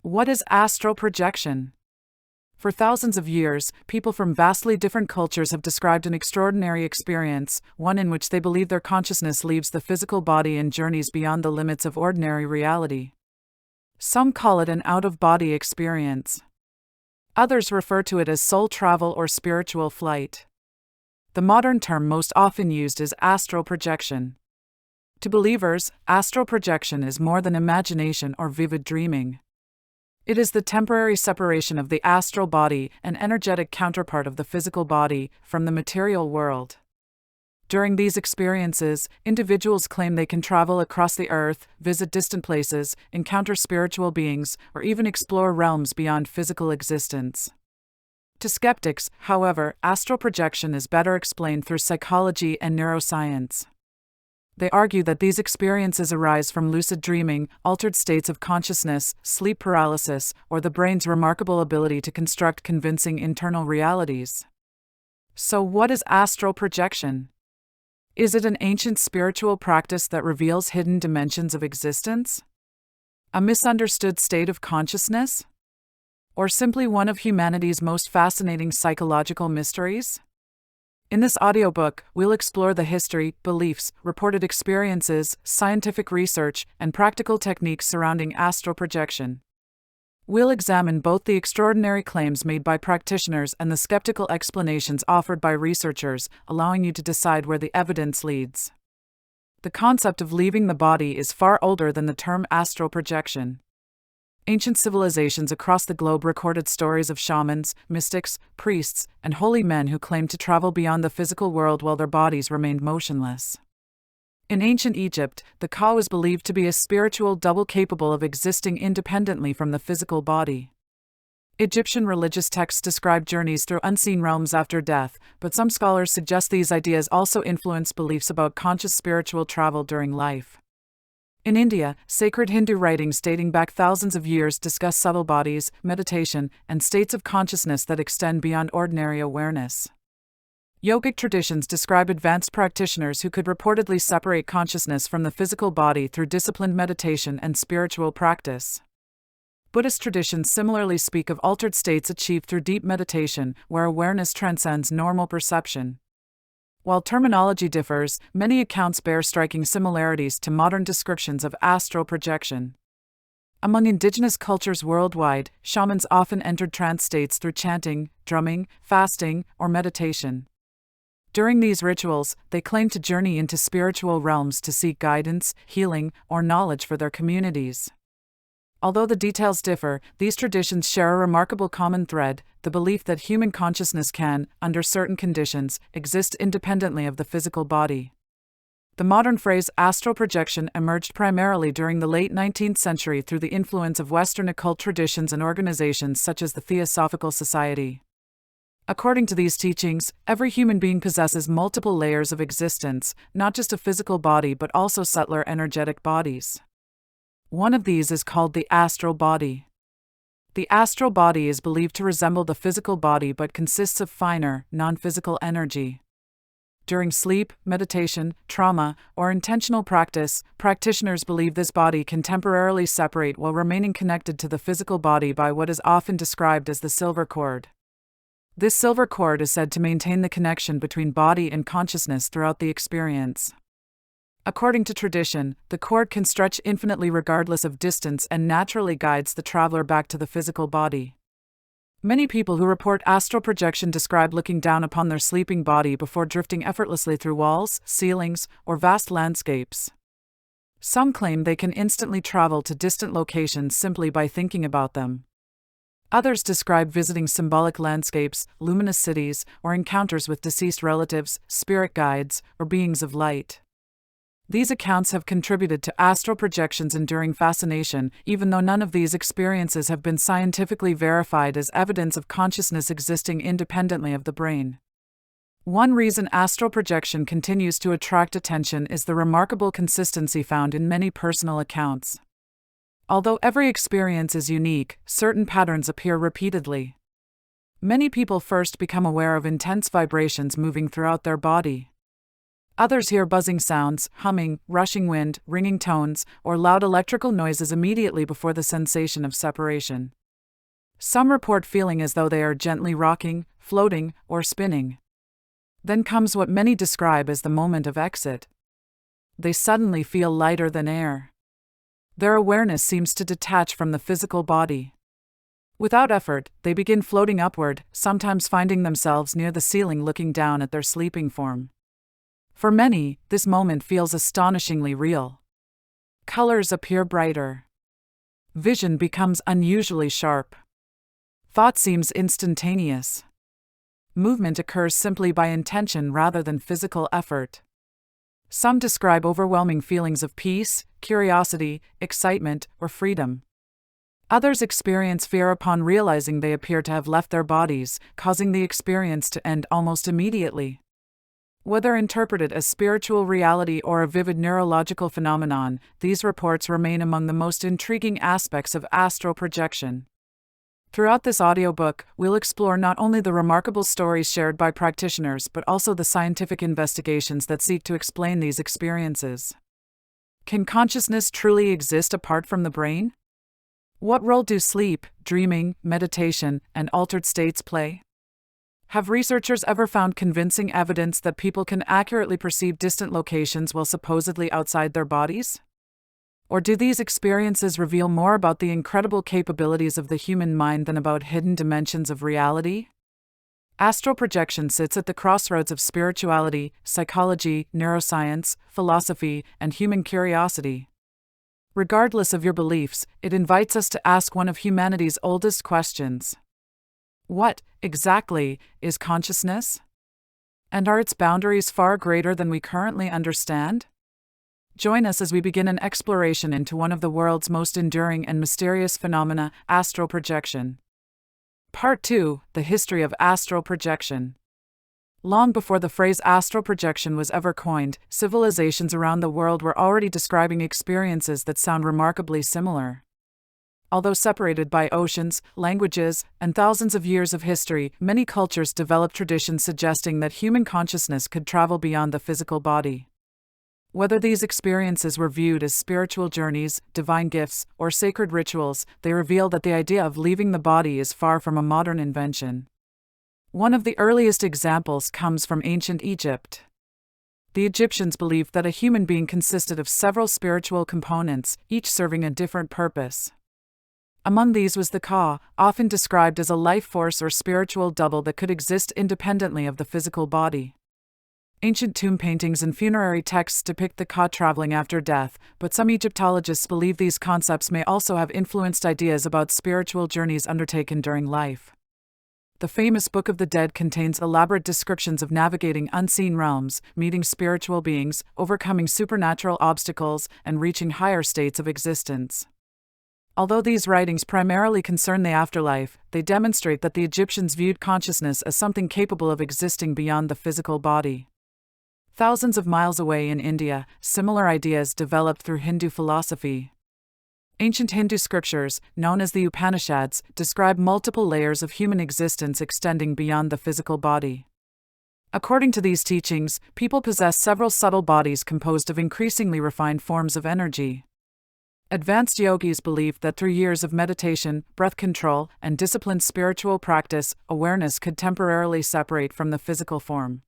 What is astral projection? For thousands of years, people from vastly different cultures have described an extraordinary experience, one in which they believe their consciousness leaves the physical body and journeys beyond the limits of ordinary reality. Some call it an out-of-body experience. Others refer to it as soul travel or spiritual flight. The modern term most often used is astral projection. To believers, astral projection is more than imagination or vivid dreaming. It is the temporary separation of the astral body, an energetic counterpart of the physical body, from the material world. During these experiences, individuals claim they can travel across the earth, visit distant places, encounter spiritual beings, or even explore realms beyond physical existence. To skeptics, however, astral projection is better explained through psychology and neuroscience. They argue that these experiences arise from lucid dreaming, altered states of consciousness, sleep paralysis, or the brain's remarkable ability to construct convincing internal realities. So, what is astral projection? Is it an ancient spiritual practice that reveals hidden dimensions of existence? A misunderstood state of consciousness? Or simply one of humanity's most fascinating psychological mysteries? In this audiobook, we'll explore the history, beliefs, reported experiences, scientific research, and practical techniques surrounding astral projection. We'll examine both the extraordinary claims made by practitioners and the skeptical explanations offered by researchers, allowing you to decide where the evidence leads. The concept of leaving the body is far older than the term astral projection. Ancient civilizations across the globe recorded stories of shamans, mystics, priests, and holy men who claimed to travel beyond the physical world while their bodies remained motionless. In ancient Egypt, the ka was believed to be a spiritual double capable of existing independently from the physical body. Egyptian religious texts describe journeys through unseen realms after death, but some scholars suggest these ideas also influence beliefs about conscious spiritual travel during life. In India, sacred Hindu writings dating back thousands of years discuss subtle bodies, meditation, and states of consciousness that extend beyond ordinary awareness. Yogic traditions describe advanced practitioners who could reportedly separate consciousness from the physical body through disciplined meditation and spiritual practice. Buddhist traditions similarly speak of altered states achieved through deep meditation, where awareness transcends normal perception. While terminology differs, many accounts bear striking similarities to modern descriptions of astral projection. Among indigenous cultures worldwide, shamans often entered trance states through chanting, drumming, fasting, or meditation. During these rituals, they claimed to journey into spiritual realms to seek guidance, healing, or knowledge for their communities. Although the details differ, these traditions share a remarkable common thread: the belief that human consciousness can, under certain conditions, exist independently of the physical body. The modern phrase astral projection emerged primarily during the late 19th century through the influence of Western occult traditions and organizations such as the Theosophical Society. According to these teachings, every human being possesses multiple layers of existence, not just a physical body but also subtler energetic bodies. One of these is called the astral body. The astral body is believed to resemble the physical body but consists of finer, non-physical energy. During sleep, meditation, trauma, or intentional practice, practitioners believe this body can temporarily separate while remaining connected to the physical body by what is often described as the silver cord. This silver cord is said to maintain the connection between body and consciousness throughout the experience. According to tradition, the cord can stretch infinitely regardless of distance and naturally guides the traveler back to the physical body. Many people who report astral projection describe looking down upon their sleeping body before drifting effortlessly through walls, ceilings, or vast landscapes. Some claim they can instantly travel to distant locations simply by thinking about them. Others describe visiting symbolic landscapes, luminous cities, or encounters with deceased relatives, spirit guides, or beings of light. These accounts have contributed to astral projection's enduring fascination, even though none of these experiences have been scientifically verified as evidence of consciousness existing independently of the brain. One reason astral projection continues to attract attention is the remarkable consistency found in many personal accounts. Although every experience is unique, certain patterns appear repeatedly. Many people first become aware of intense vibrations moving throughout their body. Others hear buzzing sounds, humming, rushing wind, ringing tones, or loud electrical noises immediately before the sensation of separation. Some report feeling as though they are gently rocking, floating, or spinning. Then comes what many describe as the moment of exit. They suddenly feel lighter than air. Their awareness seems to detach from the physical body. Without effort, they begin floating upward, sometimes finding themselves near the ceiling looking down at their sleeping form. For many, this moment feels astonishingly real. Colors appear brighter. Vision becomes unusually sharp. Thought seems instantaneous. Movement occurs simply by intention rather than physical effort. Some describe overwhelming feelings of peace, curiosity, excitement, or freedom. Others experience fear upon realizing they appear to have left their bodies, causing the experience to end almost immediately. Whether interpreted as spiritual reality or a vivid neurological phenomenon, these reports remain among the most intriguing aspects of astral projection. Throughout this audiobook, we'll explore not only the remarkable stories shared by practitioners but also the scientific investigations that seek to explain these experiences. Can consciousness truly exist apart from the brain? What role do sleep, dreaming, meditation, and altered states play? Have researchers ever found convincing evidence that people can accurately perceive distant locations while supposedly outside their bodies? Or do these experiences reveal more about the incredible capabilities of the human mind than about hidden dimensions of reality? Astral projection sits at the crossroads of spirituality, psychology, neuroscience, philosophy, and human curiosity. Regardless of your beliefs, it invites us to ask one of humanity's oldest questions. What, exactly, is consciousness? And are its boundaries far greater than we currently understand? Join us as we begin an exploration into one of the world's most enduring and mysterious phenomena, astral projection. Part 2: The History of Astral Projection. Long before the phrase astral projection was ever coined, civilizations around the world were already describing experiences that sound remarkably similar. Although separated by oceans, languages, and thousands of years of history, many cultures developed traditions suggesting that human consciousness could travel beyond the physical body. Whether these experiences were viewed as spiritual journeys, divine gifts, or sacred rituals, they reveal that the idea of leaving the body is far from a modern invention. One of the earliest examples comes from ancient Egypt. The Egyptians believed that a human being consisted of several spiritual components, each serving a different purpose. Among these was the Ka, often described as a life force or spiritual double that could exist independently of the physical body. Ancient tomb paintings and funerary texts depict the Ka traveling after death, but some Egyptologists believe these concepts may also have influenced ideas about spiritual journeys undertaken during life. The famous Book of the Dead contains elaborate descriptions of navigating unseen realms, meeting spiritual beings, overcoming supernatural obstacles, and reaching higher states of existence. Although these writings primarily concern the afterlife, they demonstrate that the Egyptians viewed consciousness as something capable of existing beyond the physical body. Thousands of miles away in India, similar ideas developed through Hindu philosophy. Ancient Hindu scriptures, known as the Upanishads, describe multiple layers of human existence extending beyond the physical body. According to these teachings, people possess several subtle bodies composed of increasingly refined forms of energy. Advanced yogis believed that through years of meditation, breath control, and disciplined spiritual practice, awareness could temporarily separate from the physical form.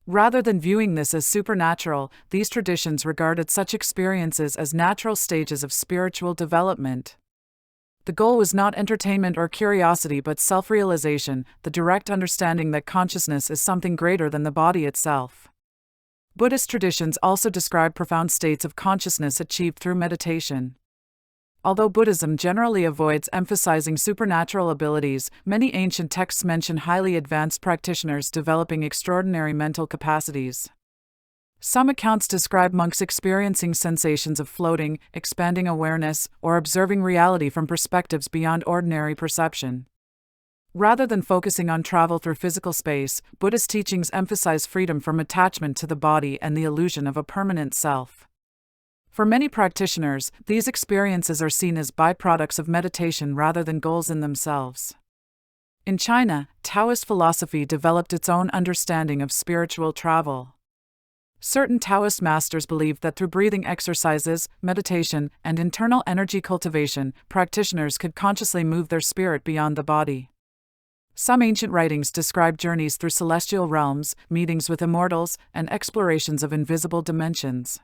Rather than viewing this as supernatural, these traditions regarded such experiences as natural stages of spiritual development. The goal was not entertainment or curiosity but self-realization, the direct understanding that consciousness is something greater than the body itself. Buddhist traditions also describe profound states of consciousness achieved through meditation. Although Buddhism generally avoids emphasizing supernatural abilities, many ancient texts mention highly advanced practitioners developing extraordinary mental capacities. Some accounts describe monks experiencing sensations of floating, expanding awareness, or observing reality from perspectives beyond ordinary perception. Rather than focusing on travel through physical space, Buddhist teachings emphasize freedom from attachment to the body and the illusion of a permanent self. For many practitioners, these experiences are seen as byproducts of meditation rather than goals in themselves. In China, Taoist philosophy developed its own understanding of spiritual travel. Certain Taoist masters believed that through breathing exercises, meditation, and internal energy cultivation, practitioners could consciously move their spirit beyond the body. Some ancient writings describe journeys through celestial realms, meetings with immortals, and explorations of invisible dimensions.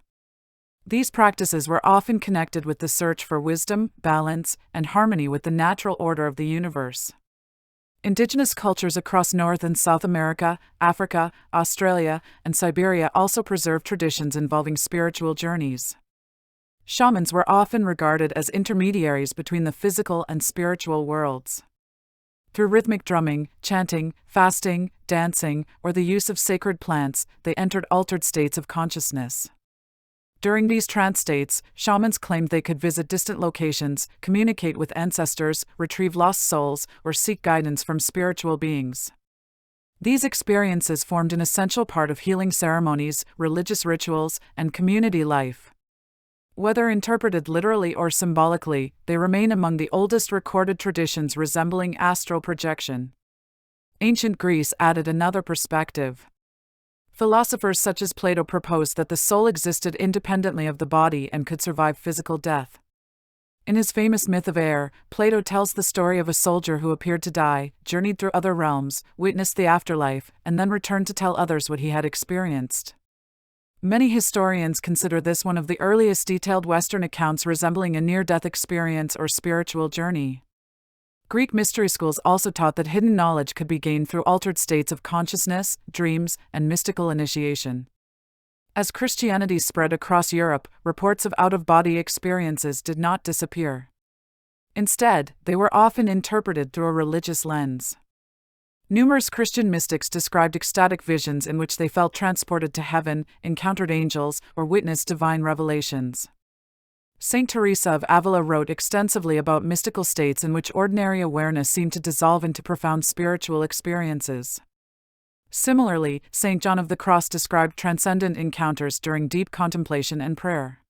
These practices were often connected with the search for wisdom, balance, and harmony with the natural order of the universe. Indigenous cultures across North and South America, Africa, Australia, and Siberia also preserve traditions involving spiritual journeys. Shamans were often regarded as intermediaries between the physical and spiritual worlds. Through rhythmic drumming, chanting, fasting, dancing, or the use of sacred plants, they entered altered states of consciousness. During these trance states, shamans claimed they could visit distant locations, communicate with ancestors, retrieve lost souls, or seek guidance from spiritual beings. These experiences formed an essential part of healing ceremonies, religious rituals, and community life. Whether interpreted literally or symbolically, they remain among the oldest recorded traditions resembling astral projection. Ancient Greece added another perspective. Philosophers such as Plato proposed that the soul existed independently of the body and could survive physical death. In his famous myth of Air, Plato tells the story of a soldier who appeared to die, journeyed through other realms, witnessed the afterlife, and then returned to tell others what he had experienced. Many historians consider this one of the earliest detailed Western accounts resembling a near-death experience or spiritual journey. Greek mystery schools also taught that hidden knowledge could be gained through altered states of consciousness, dreams, and mystical initiation. As Christianity spread across Europe, reports of out-of-body experiences did not disappear. Instead, they were often interpreted through a religious lens. Numerous Christian mystics described ecstatic visions in which they felt transported to heaven, encountered angels, or witnessed divine revelations. Saint Teresa of Avila wrote extensively about mystical states in which ordinary awareness seemed to dissolve into profound spiritual experiences. Similarly, Saint John of the Cross described transcendent encounters during deep contemplation and prayer.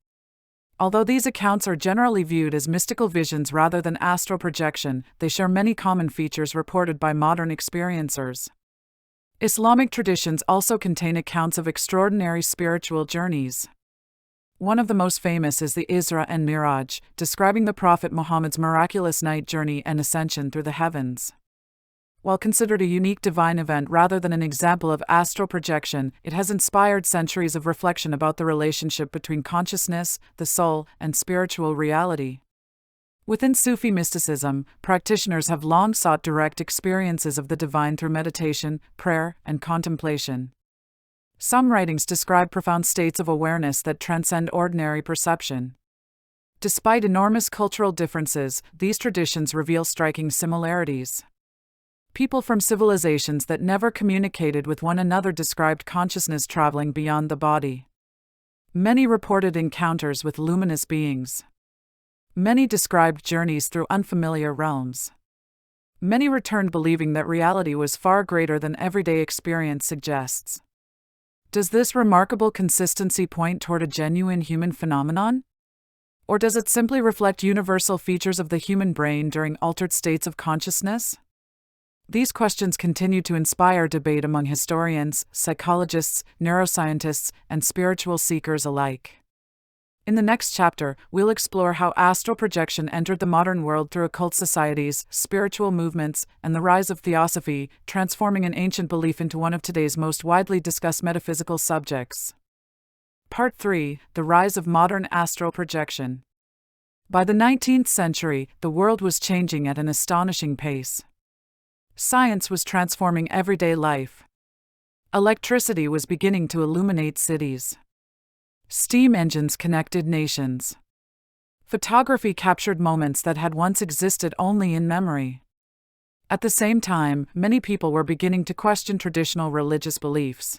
Although these accounts are generally viewed as mystical visions rather than astral projection, they share many common features reported by modern experiencers. Islamic traditions also contain accounts of extraordinary spiritual journeys. One of the most famous is the Isra and Miraj, describing the Prophet Muhammad's miraculous night journey and ascension through the heavens. While considered a unique divine event rather than an example of astral projection, it has inspired centuries of reflection about the relationship between consciousness, the soul, and spiritual reality. Within Sufi mysticism, practitioners have long sought direct experiences of the divine through meditation, prayer, and contemplation. Some writings describe profound states of awareness that transcend ordinary perception. Despite enormous cultural differences, these traditions reveal striking similarities. People from civilizations that never communicated with one another described consciousness traveling beyond the body. Many reported encounters with luminous beings. Many described journeys through unfamiliar realms. Many returned believing that reality was far greater than everyday experience suggests. Does this remarkable consistency point toward a genuine human phenomenon? Or does it simply reflect universal features of the human brain during altered states of consciousness? These questions continue to inspire debate among historians, psychologists, neuroscientists, and spiritual seekers alike. In the next chapter, we'll explore how astral projection entered the modern world through occult societies, spiritual movements, and the rise of Theosophy, transforming an ancient belief into one of today's most widely discussed metaphysical subjects. Part 3: The Rise of Modern Astral Projection. By the 19th century, the world was changing at an astonishing pace. Science was transforming everyday life. Electricity was beginning to illuminate cities. Steam engines connected nations. Photography captured moments that had once existed only in memory. At the same time, many people were beginning to question traditional religious beliefs.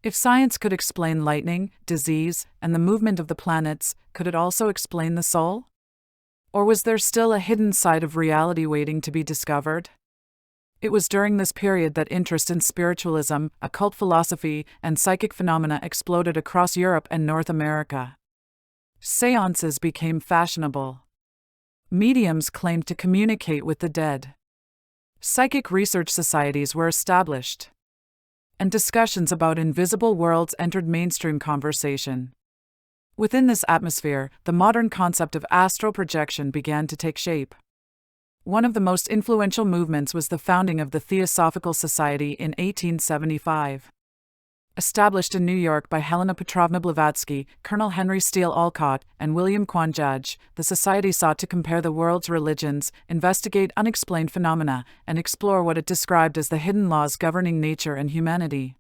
If science could explain lightning, disease, and the movement of the planets, could it also explain the soul? Or was there still a hidden side of reality waiting to be discovered? It was during this period that interest in spiritualism, occult philosophy, and psychic phenomena exploded across Europe and North America. Seances became fashionable. Mediums claimed to communicate with the dead. Psychic research societies were established. and discussions about invisible worlds entered mainstream conversation. Within this atmosphere, the modern concept of astral projection began to take shape. One of the most influential movements was the founding of the Theosophical Society in 1875. Established in New York by Helena Petrovna Blavatsky, Colonel Henry Steele Olcott, and William Quanjudge, the society sought to compare the world's religions, investigate unexplained phenomena, and explore what it described as the hidden laws governing nature and humanity.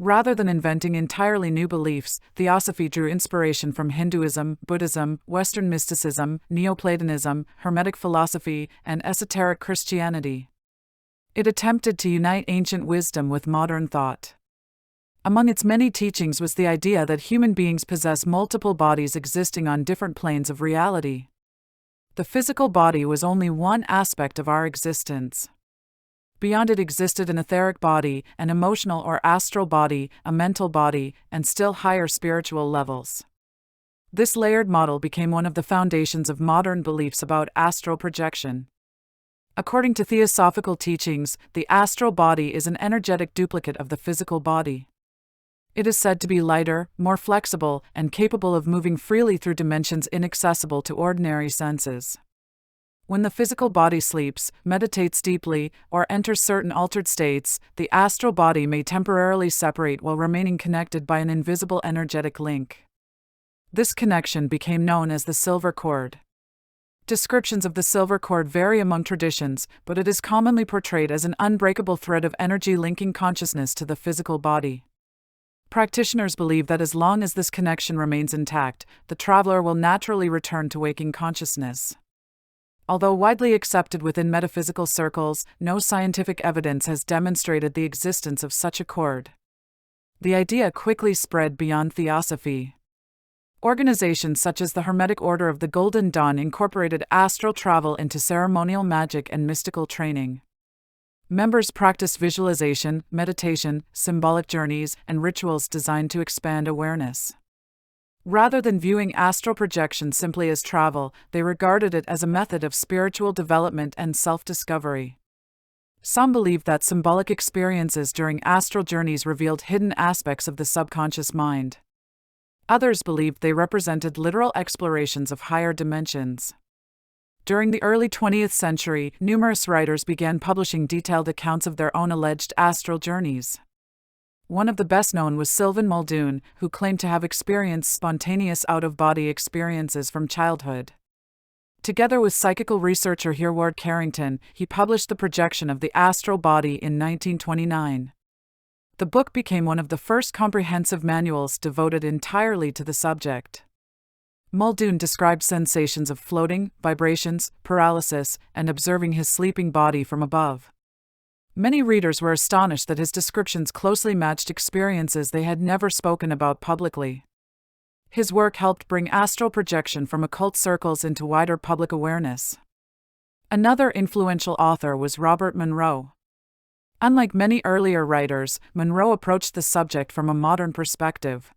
Rather than inventing entirely new beliefs, Theosophy drew inspiration from Hinduism, Buddhism, Western mysticism, Neoplatonism, Hermetic philosophy, and esoteric Christianity. It attempted to unite ancient wisdom with modern thought. Among its many teachings was the idea that human beings possess multiple bodies existing on different planes of reality. The physical body was only one aspect of our existence. Beyond it existed an etheric body, an emotional or astral body, a mental body, and still higher spiritual levels. This layered model became one of the foundations of modern beliefs about astral projection. According to theosophical teachings, the astral body is an energetic duplicate of the physical body. It is said to be lighter, more flexible, and capable of moving freely through dimensions inaccessible to ordinary senses. When the physical body sleeps, meditates deeply, or enters certain altered states, the astral body may temporarily separate while remaining connected by an invisible energetic link. This connection became known as the silver cord. Descriptions of the silver cord vary among traditions, but it is commonly portrayed as an unbreakable thread of energy linking consciousness to the physical body. Practitioners believe that as long as this connection remains intact, the traveler will naturally return to waking consciousness. Although widely accepted within metaphysical circles, no scientific evidence has demonstrated the existence of such a cord. The idea quickly spread beyond theosophy. Organizations such as the Hermetic Order of the Golden Dawn incorporated astral travel into ceremonial magic and mystical training. Members practiced visualization, meditation, symbolic journeys, and rituals designed to expand awareness. Rather than viewing astral projection simply as travel, they regarded it as a method of spiritual development and self-discovery. Some believed that symbolic experiences during astral journeys revealed hidden aspects of the subconscious mind. Others believed they represented literal explorations of higher dimensions. During the early 20th century, numerous writers began publishing detailed accounts of their own alleged astral journeys. One of the best known was Sylvan Muldoon, who claimed to have experienced spontaneous out-of-body experiences from childhood. Together with psychical researcher Hereward Carrington, he published The Projection of the Astral Body in 1929. The book became one of the first comprehensive manuals devoted entirely to the subject. Muldoon described sensations of floating, vibrations, paralysis, and observing his sleeping body from above. Many readers were astonished that his descriptions closely matched experiences they had never spoken about publicly. His work helped bring astral projection from occult circles into wider public awareness. Another influential author was Robert Monroe. Unlike many earlier writers, Monroe approached the subject from a modern perspective.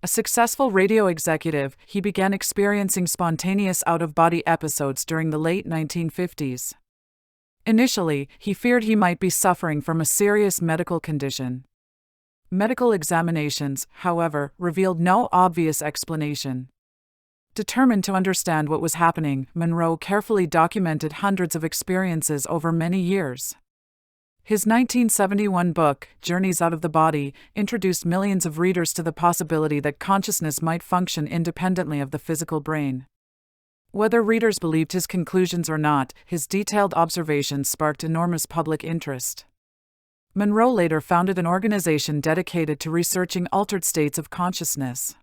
A successful radio executive, he began experiencing spontaneous out-of-body episodes during the late 1950s. Initially, he feared he might be suffering from a serious medical condition. Medical examinations, however, revealed no obvious explanation. Determined to understand what was happening, Monroe carefully documented hundreds of experiences over many years. His 1971 book, Journeys Out of the Body, introduced millions of readers to the possibility that consciousness might function independently of the physical brain. Whether readers believed his conclusions or not, his detailed observations sparked enormous public interest. Monroe later founded an organization dedicated to researching altered states of consciousness.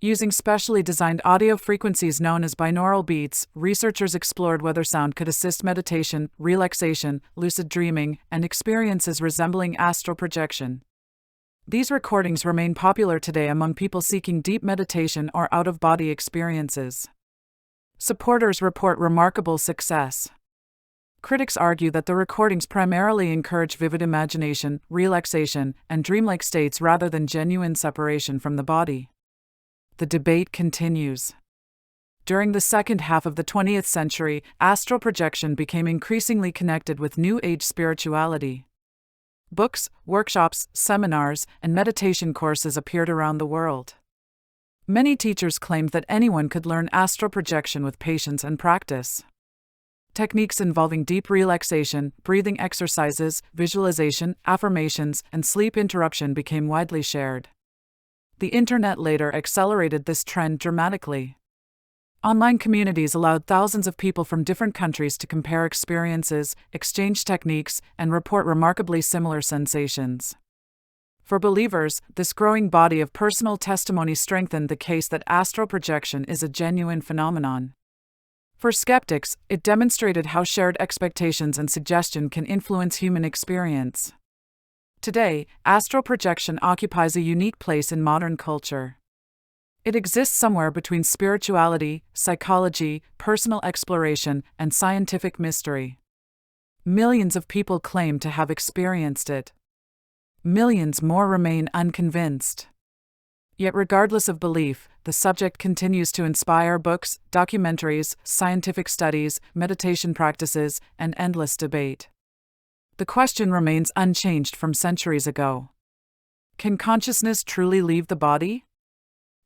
Using specially designed audio frequencies known as binaural beats, researchers explored whether sound could assist meditation, relaxation, lucid dreaming, and experiences resembling astral projection. These recordings remain popular today among people seeking deep meditation or out-of-body experiences. Supporters report remarkable success. Critics argue that the recordings primarily encourage vivid imagination, relaxation, and dreamlike states rather than genuine separation from the body. The debate continues. During the second half of the 20th century, astral projection became increasingly connected with New Age spirituality. Books, workshops, seminars, and meditation courses appeared around the world. Many teachers claimed that anyone could learn astral projection with patience and practice. Techniques involving deep relaxation, breathing exercises, visualization, affirmations, and sleep interruption became widely shared. The internet later accelerated this trend dramatically. Online communities allowed thousands of people from different countries to compare experiences, exchange techniques, and report remarkably similar sensations. For believers, this growing body of personal testimony strengthened the case that astral projection is a genuine phenomenon. For skeptics, it demonstrated how shared expectations and suggestion can influence human experience. Today, astral projection occupies a unique place in modern culture. It exists somewhere between spirituality, psychology, personal exploration, and scientific mystery. Millions of people claim to have experienced it. Millions more remain unconvinced. Yet regardless of belief, the subject continues to inspire books, documentaries, scientific studies, meditation practices, and endless debate. The question remains unchanged from centuries ago. Can consciousness truly leave the body?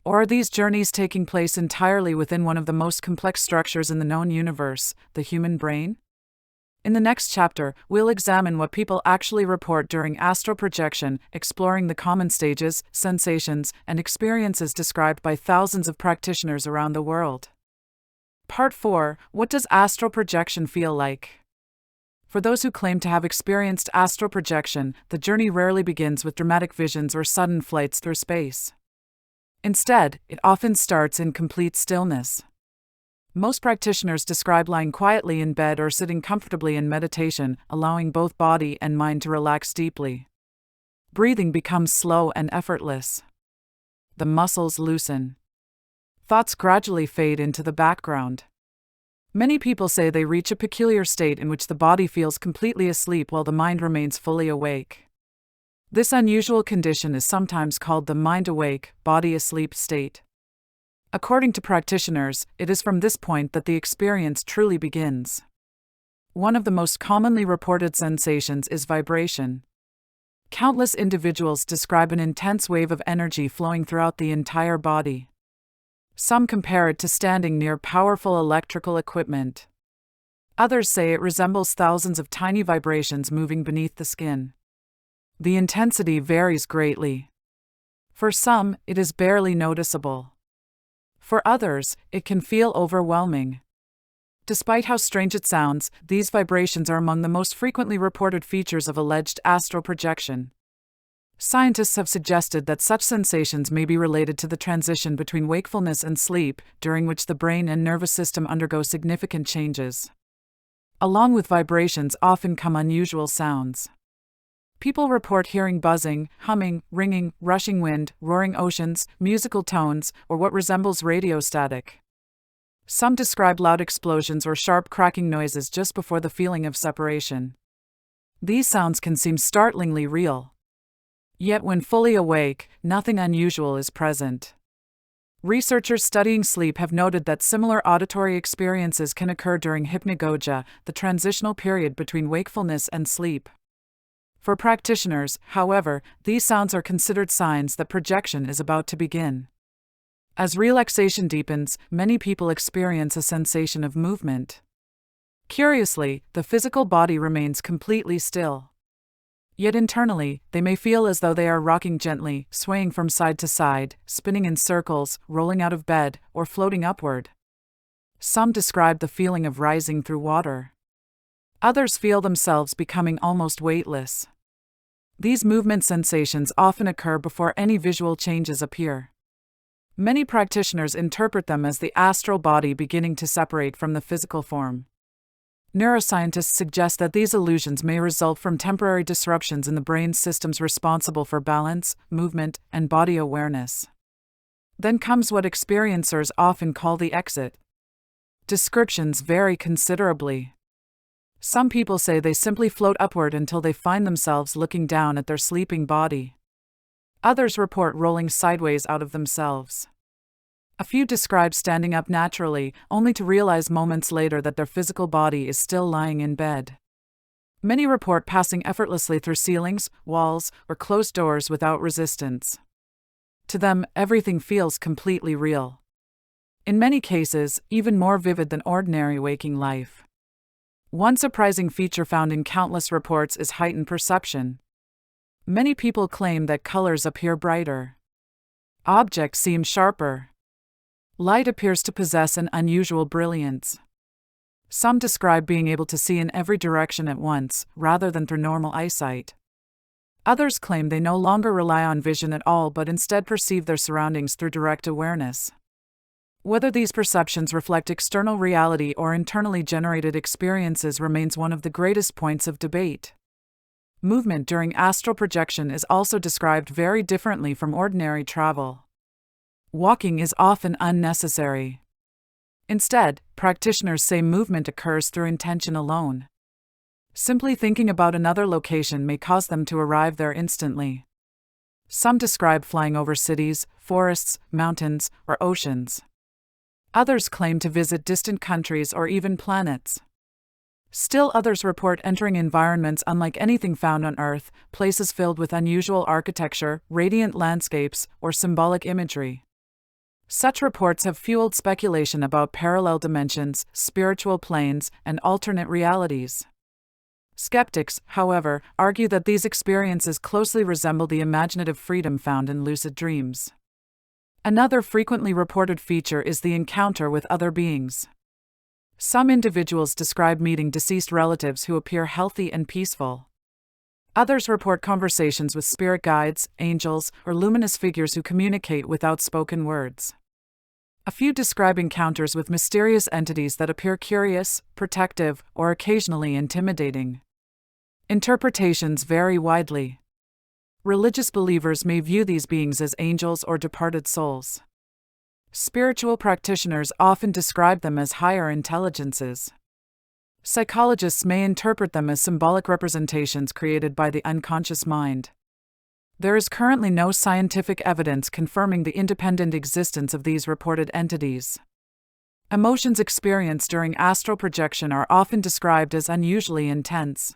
Or are these journeys taking place entirely within one of the most complex structures in the known universe, the human brain? In the next chapter, we'll examine what people actually report during astral projection, exploring the common stages, sensations, and experiences described by thousands of practitioners around the world. Part 4: What does astral projection feel like? For those who claim to have experienced astral projection, the journey rarely begins with dramatic visions or sudden flights through space. Instead, it often starts in complete stillness. Most practitioners describe lying quietly in bed or sitting comfortably in meditation, allowing both body and mind to relax deeply. Breathing becomes slow and effortless. The muscles loosen. Thoughts gradually fade into the background. Many people say they reach a peculiar state in which the body feels completely asleep while the mind remains fully awake. This unusual condition is sometimes called the mind-awake, body-asleep state. According to practitioners, it is from this point that the experience truly begins. One of the most commonly reported sensations is vibration. Countless individuals describe an intense wave of energy flowing throughout the entire body. Some compare it to standing near powerful electrical equipment. Others say it resembles thousands of tiny vibrations moving beneath the skin. The intensity varies greatly. For some, it is barely noticeable. For others, it can feel overwhelming. Despite how strange it sounds, these vibrations are among the most frequently reported features of alleged astral projection. Scientists have suggested that such sensations may be related to the transition between wakefulness and sleep, during which the brain and nervous system undergo significant changes. Along with vibrations often come unusual sounds. People report hearing buzzing, humming, ringing, rushing wind, roaring oceans, musical tones, or what resembles radio static. Some describe loud explosions or sharp cracking noises just before the feeling of separation. These sounds can seem startlingly real. Yet when fully awake, nothing unusual is present. Researchers studying sleep have noted that similar auditory experiences can occur during hypnagogia, the transitional period between wakefulness and sleep. For practitioners, however, these sounds are considered signs that projection is about to begin. As relaxation deepens, many people experience a sensation of movement. Curiously, the physical body remains completely still. Yet internally, they may feel as though they are rocking gently, swaying from side to side, spinning in circles, rolling out of bed, or floating upward. Some describe the feeling of rising through water. Others feel themselves becoming almost weightless. These movement sensations often occur before any visual changes appear. Many practitioners interpret them as the astral body beginning to separate from the physical form. Neuroscientists suggest that these illusions may result from temporary disruptions in the brain's systems responsible for balance, movement, and body awareness. Then comes what experiencers often call the exit. Descriptions vary considerably. Some people say they simply float upward until they find themselves looking down at their sleeping body. Others report rolling sideways out of themselves. A few describe standing up naturally, only to realize moments later that their physical body is still lying in bed. Many report passing effortlessly through ceilings, walls, or closed doors without resistance. To them, everything feels completely real. In many cases, even more vivid than ordinary waking life. One surprising feature found in countless reports is heightened perception. Many people claim that colors appear brighter. Objects seem sharper. Light appears to possess an unusual brilliance. Some describe being able to see in every direction at once, rather than through normal eyesight. Others claim they no longer rely on vision at all but instead perceive their surroundings through direct awareness. Whether these perceptions reflect external reality or internally generated experiences remains one of the greatest points of debate. Movement during astral projection is also described very differently from ordinary travel. Walking is often unnecessary. Instead, practitioners say movement occurs through intention alone. Simply thinking about another location may cause them to arrive there instantly. Some describe flying over cities, forests, mountains, or oceans. Others claim to visit distant countries or even planets. Still others report entering environments unlike anything found on Earth, places filled with unusual architecture, radiant landscapes, or symbolic imagery. Such reports have fueled speculation about parallel dimensions, spiritual planes, and alternate realities. Skeptics, however, argue that these experiences closely resemble the imaginative freedom found in lucid dreams. Another frequently reported feature is the encounter with other beings. Some individuals describe meeting deceased relatives who appear healthy and peaceful. Others report conversations with spirit guides, angels, or luminous figures who communicate without spoken words. A few describe encounters with mysterious entities that appear curious, protective, or occasionally intimidating. Interpretations vary widely. Religious believers may view these beings as angels or departed souls. Spiritual practitioners often describe them as higher intelligences. Psychologists may interpret them as symbolic representations created by the unconscious mind. There is currently no scientific evidence confirming the independent existence of these reported entities. Emotions experienced during astral projection are often described as unusually intense.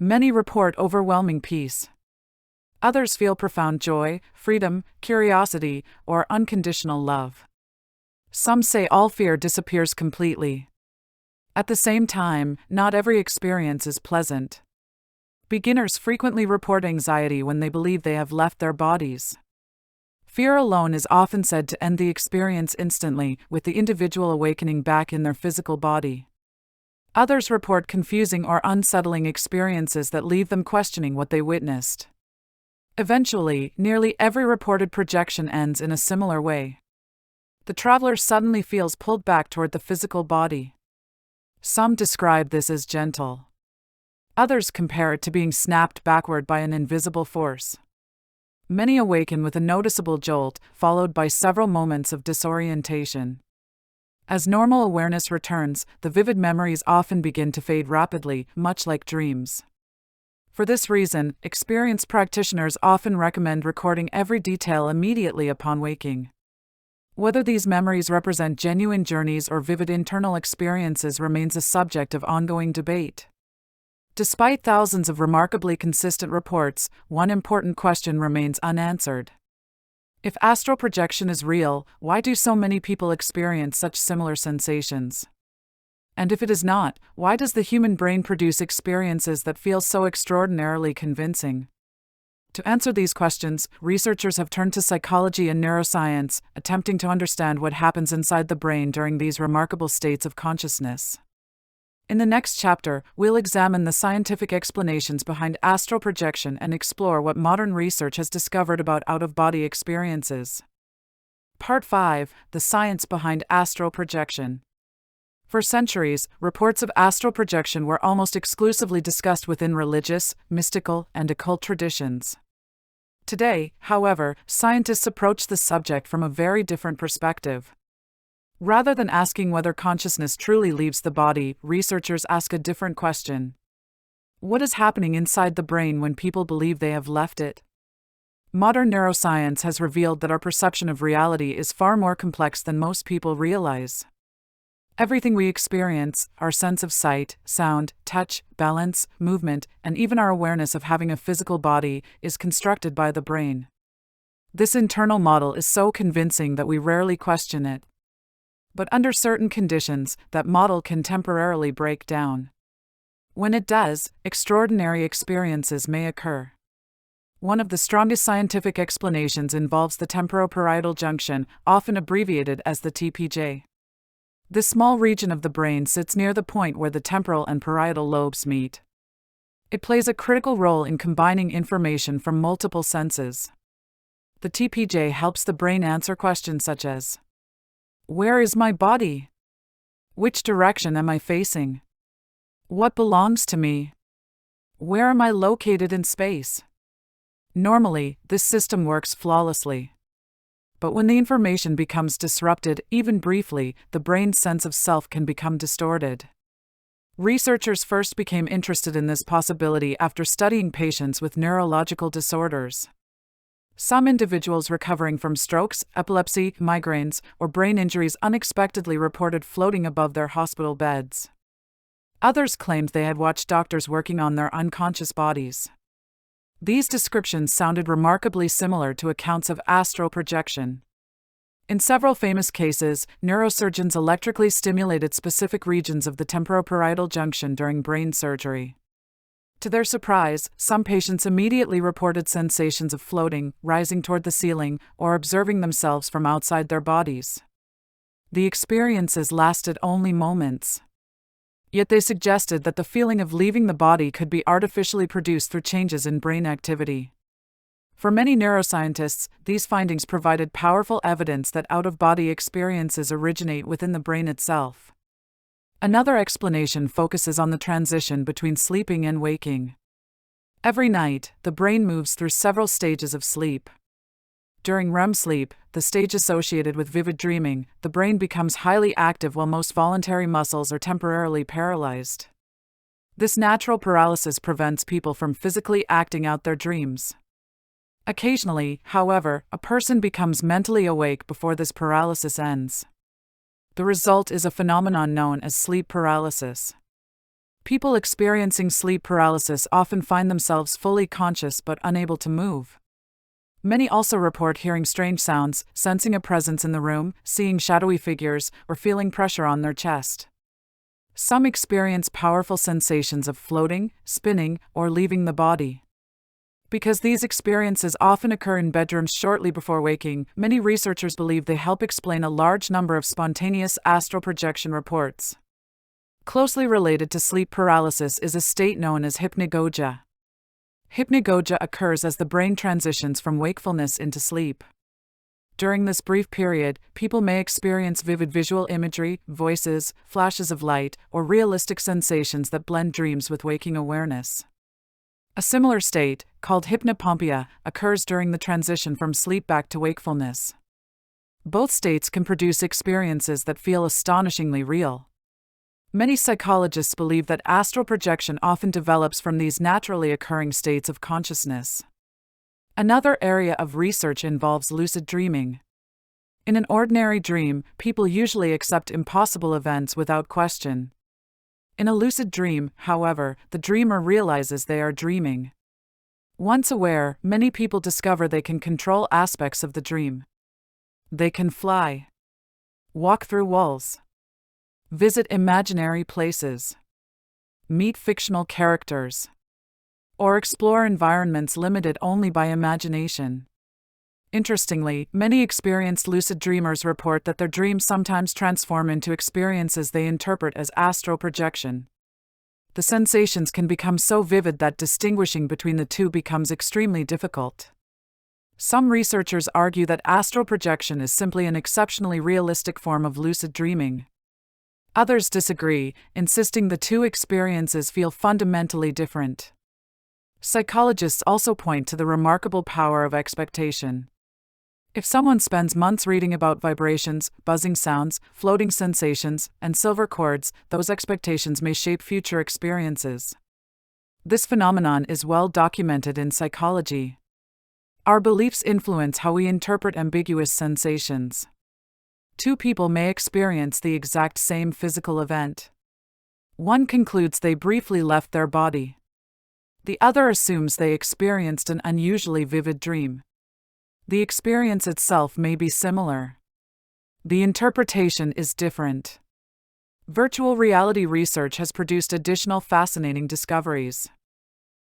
Many report overwhelming peace. Others feel profound joy, freedom, curiosity, or unconditional love. Some say all fear disappears completely. At the same time, not every experience is pleasant. Beginners frequently report anxiety when they believe they have left their bodies. Fear alone is often said to end the experience instantly, with the individual awakening back in their physical body. Others report confusing or unsettling experiences that leave them questioning what they witnessed. Eventually, nearly every reported projection ends in a similar way. The traveler suddenly feels pulled back toward the physical body. Some describe this as gentle. Others compare it to being snapped backward by an invisible force. Many awaken with a noticeable jolt, followed by several moments of disorientation. As normal awareness returns, the vivid memories often begin to fade rapidly, much like dreams. For this reason, experienced practitioners often recommend recording every detail immediately upon waking. Whether these memories represent genuine journeys or vivid internal experiences remains a subject of ongoing debate. Despite thousands of remarkably consistent reports, one important question remains unanswered. If astral projection is real, why do so many people experience such similar sensations? And if it is not, why does the human brain produce experiences that feel so extraordinarily convincing? To answer these questions, researchers have turned to psychology and neuroscience, attempting to understand what happens inside the brain during these remarkable states of consciousness. In the next chapter, we'll examine the scientific explanations behind astral projection and explore what modern research has discovered about out-of-body experiences. Part 5: The Science Behind Astral Projection. For centuries, reports of astral projection were almost exclusively discussed within religious, mystical, and occult traditions. Today, however, scientists approach the subject from a very different perspective. Rather than asking whether consciousness truly leaves the body, researchers ask a different question. What is happening inside the brain when people believe they have left it? Modern neuroscience has revealed that our perception of reality is far more complex than most people realize. Everything we experience, our sense of sight, sound, touch, balance, movement, and even our awareness of having a physical body, is constructed by the brain. This internal model is so convincing that we rarely question it. But under certain conditions, that model can temporarily break down. When it does, extraordinary experiences may occur. One of the strongest scientific explanations involves the temporoparietal junction, often abbreviated as the TPJ. This small region of the brain sits near the point where the temporal and parietal lobes meet. It plays a critical role in combining information from multiple senses. The TPJ helps the brain answer questions such as, "Where is my body? Which direction am I facing? What belongs to me? Where am I located in space?" Normally, this system works flawlessly. But when the information becomes disrupted, even briefly, the brain's sense of self can become distorted. Researchers first became interested in this possibility after studying patients with neurological disorders. Some individuals recovering from strokes, epilepsy, migraines, or brain injuries unexpectedly reported floating above their hospital beds. Others claimed they had watched doctors working on their unconscious bodies. These descriptions sounded remarkably similar to accounts of astral projection. In several famous cases, neurosurgeons electrically stimulated specific regions of the temporoparietal junction during brain surgery. To their surprise, some patients immediately reported sensations of floating, rising toward the ceiling, or observing themselves from outside their bodies. The experiences lasted only moments. Yet they suggested that the feeling of leaving the body could be artificially produced through changes in brain activity. For many neuroscientists, these findings provided powerful evidence that out-of-body experiences originate within the brain itself. Another explanation focuses on the transition between sleeping and waking. Every night, the brain moves through several stages of sleep. During REM sleep, the stage associated with vivid dreaming, the brain becomes highly active while most voluntary muscles are temporarily paralyzed. This natural paralysis prevents people from physically acting out their dreams. Occasionally, however, a person becomes mentally awake before this paralysis ends. The result is a phenomenon known as sleep paralysis. People experiencing sleep paralysis often find themselves fully conscious but unable to move. Many also report hearing strange sounds, sensing a presence in the room, seeing shadowy figures, or feeling pressure on their chest. Some experience powerful sensations of floating, spinning, or leaving the body. Because these experiences often occur in bedrooms shortly before waking, many researchers believe they help explain a large number of spontaneous astral projection reports. Closely related to sleep paralysis is a state known as hypnagogia. Hypnagogia occurs as the brain transitions from wakefulness into sleep. During this brief period, people may experience vivid visual imagery, voices, flashes of light, or realistic sensations that blend dreams with waking awareness. A similar state, called hypnopompia, occurs during the transition from sleep back to wakefulness. Both states can produce experiences that feel astonishingly real. Many psychologists believe that astral projection often develops from these naturally occurring states of consciousness. Another area of research involves lucid dreaming. In an ordinary dream, people usually accept impossible events without question. In a lucid dream, however, the dreamer realizes they are dreaming. Once aware, many people discover they can control aspects of the dream. They can fly, walk through walls, visit imaginary places, meet fictional characters, or explore environments limited only by imagination. Interestingly, many experienced lucid dreamers report that their dreams sometimes transform into experiences they interpret as astral projection. The sensations can become so vivid that distinguishing between the two becomes extremely difficult. Some researchers argue that astral projection is simply an exceptionally realistic form of lucid dreaming. Others disagree, insisting the two experiences feel fundamentally different. Psychologists also point to the remarkable power of expectation. If someone spends months reading about vibrations, buzzing sounds, floating sensations, and silver cords, those expectations may shape future experiences. This phenomenon is well documented in psychology. Our beliefs influence how we interpret ambiguous sensations. Two people may experience the exact same physical event. One concludes they briefly left their body. The other assumes they experienced an unusually vivid dream. The experience itself may be similar. The interpretation is different. Virtual reality research has produced additional fascinating discoveries.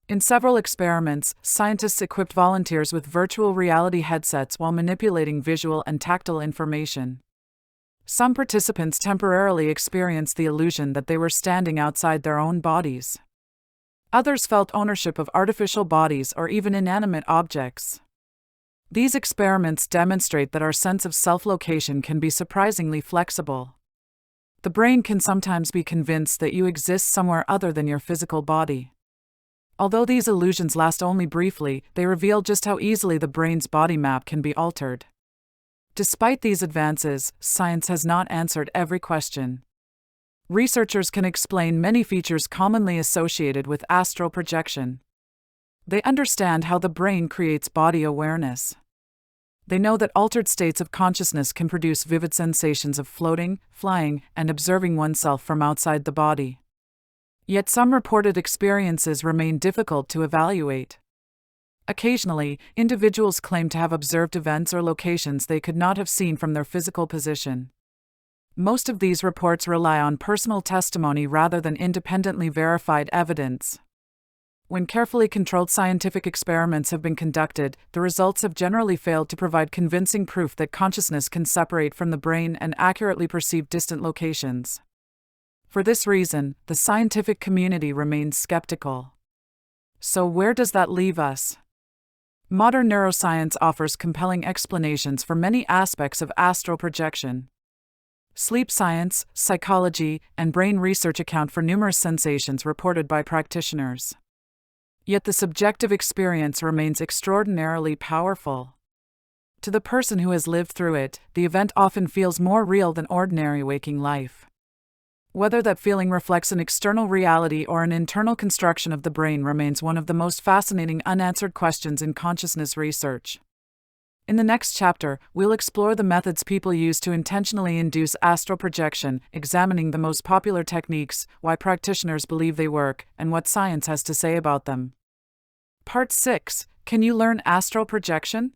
In several experiments, scientists equipped volunteers with virtual reality headsets while manipulating visual and tactile information. Some participants temporarily experienced the illusion that they were standing outside their own bodies. Others felt ownership of artificial bodies or even inanimate objects. These experiments demonstrate that our sense of self-location can be surprisingly flexible. The brain can sometimes be convinced that you exist somewhere other than your physical body. Although these illusions last only briefly, they reveal just how easily the brain's body map can be altered. Despite these advances, science has not answered every question. Researchers can explain many features commonly associated with astral projection. They understand how the brain creates body awareness. They know that altered states of consciousness can produce vivid sensations of floating, flying, and observing oneself from outside the body. Yet some reported experiences remain difficult to evaluate. Occasionally, individuals claim to have observed events or locations they could not have seen from their physical position. Most of these reports rely on personal testimony rather than independently verified evidence. When carefully controlled scientific experiments have been conducted, the results have generally failed to provide convincing proof that consciousness can separate from the brain and accurately perceive distant locations. For this reason, the scientific community remains skeptical. So where does that leave us? Modern neuroscience offers compelling explanations for many aspects of astral projection. Sleep science, psychology, and brain research account for numerous sensations reported by practitioners. Yet the subjective experience remains extraordinarily powerful. To the person who has lived through it, the event often feels more real than ordinary waking life. Whether that feeling reflects an external reality or an internal construction of the brain remains one of the most fascinating unanswered questions in consciousness research. In the next chapter, we'll explore the methods people use to intentionally induce astral projection, examining the most popular techniques, why practitioners believe they work, and what science has to say about them. Part 6. Can you learn astral projection?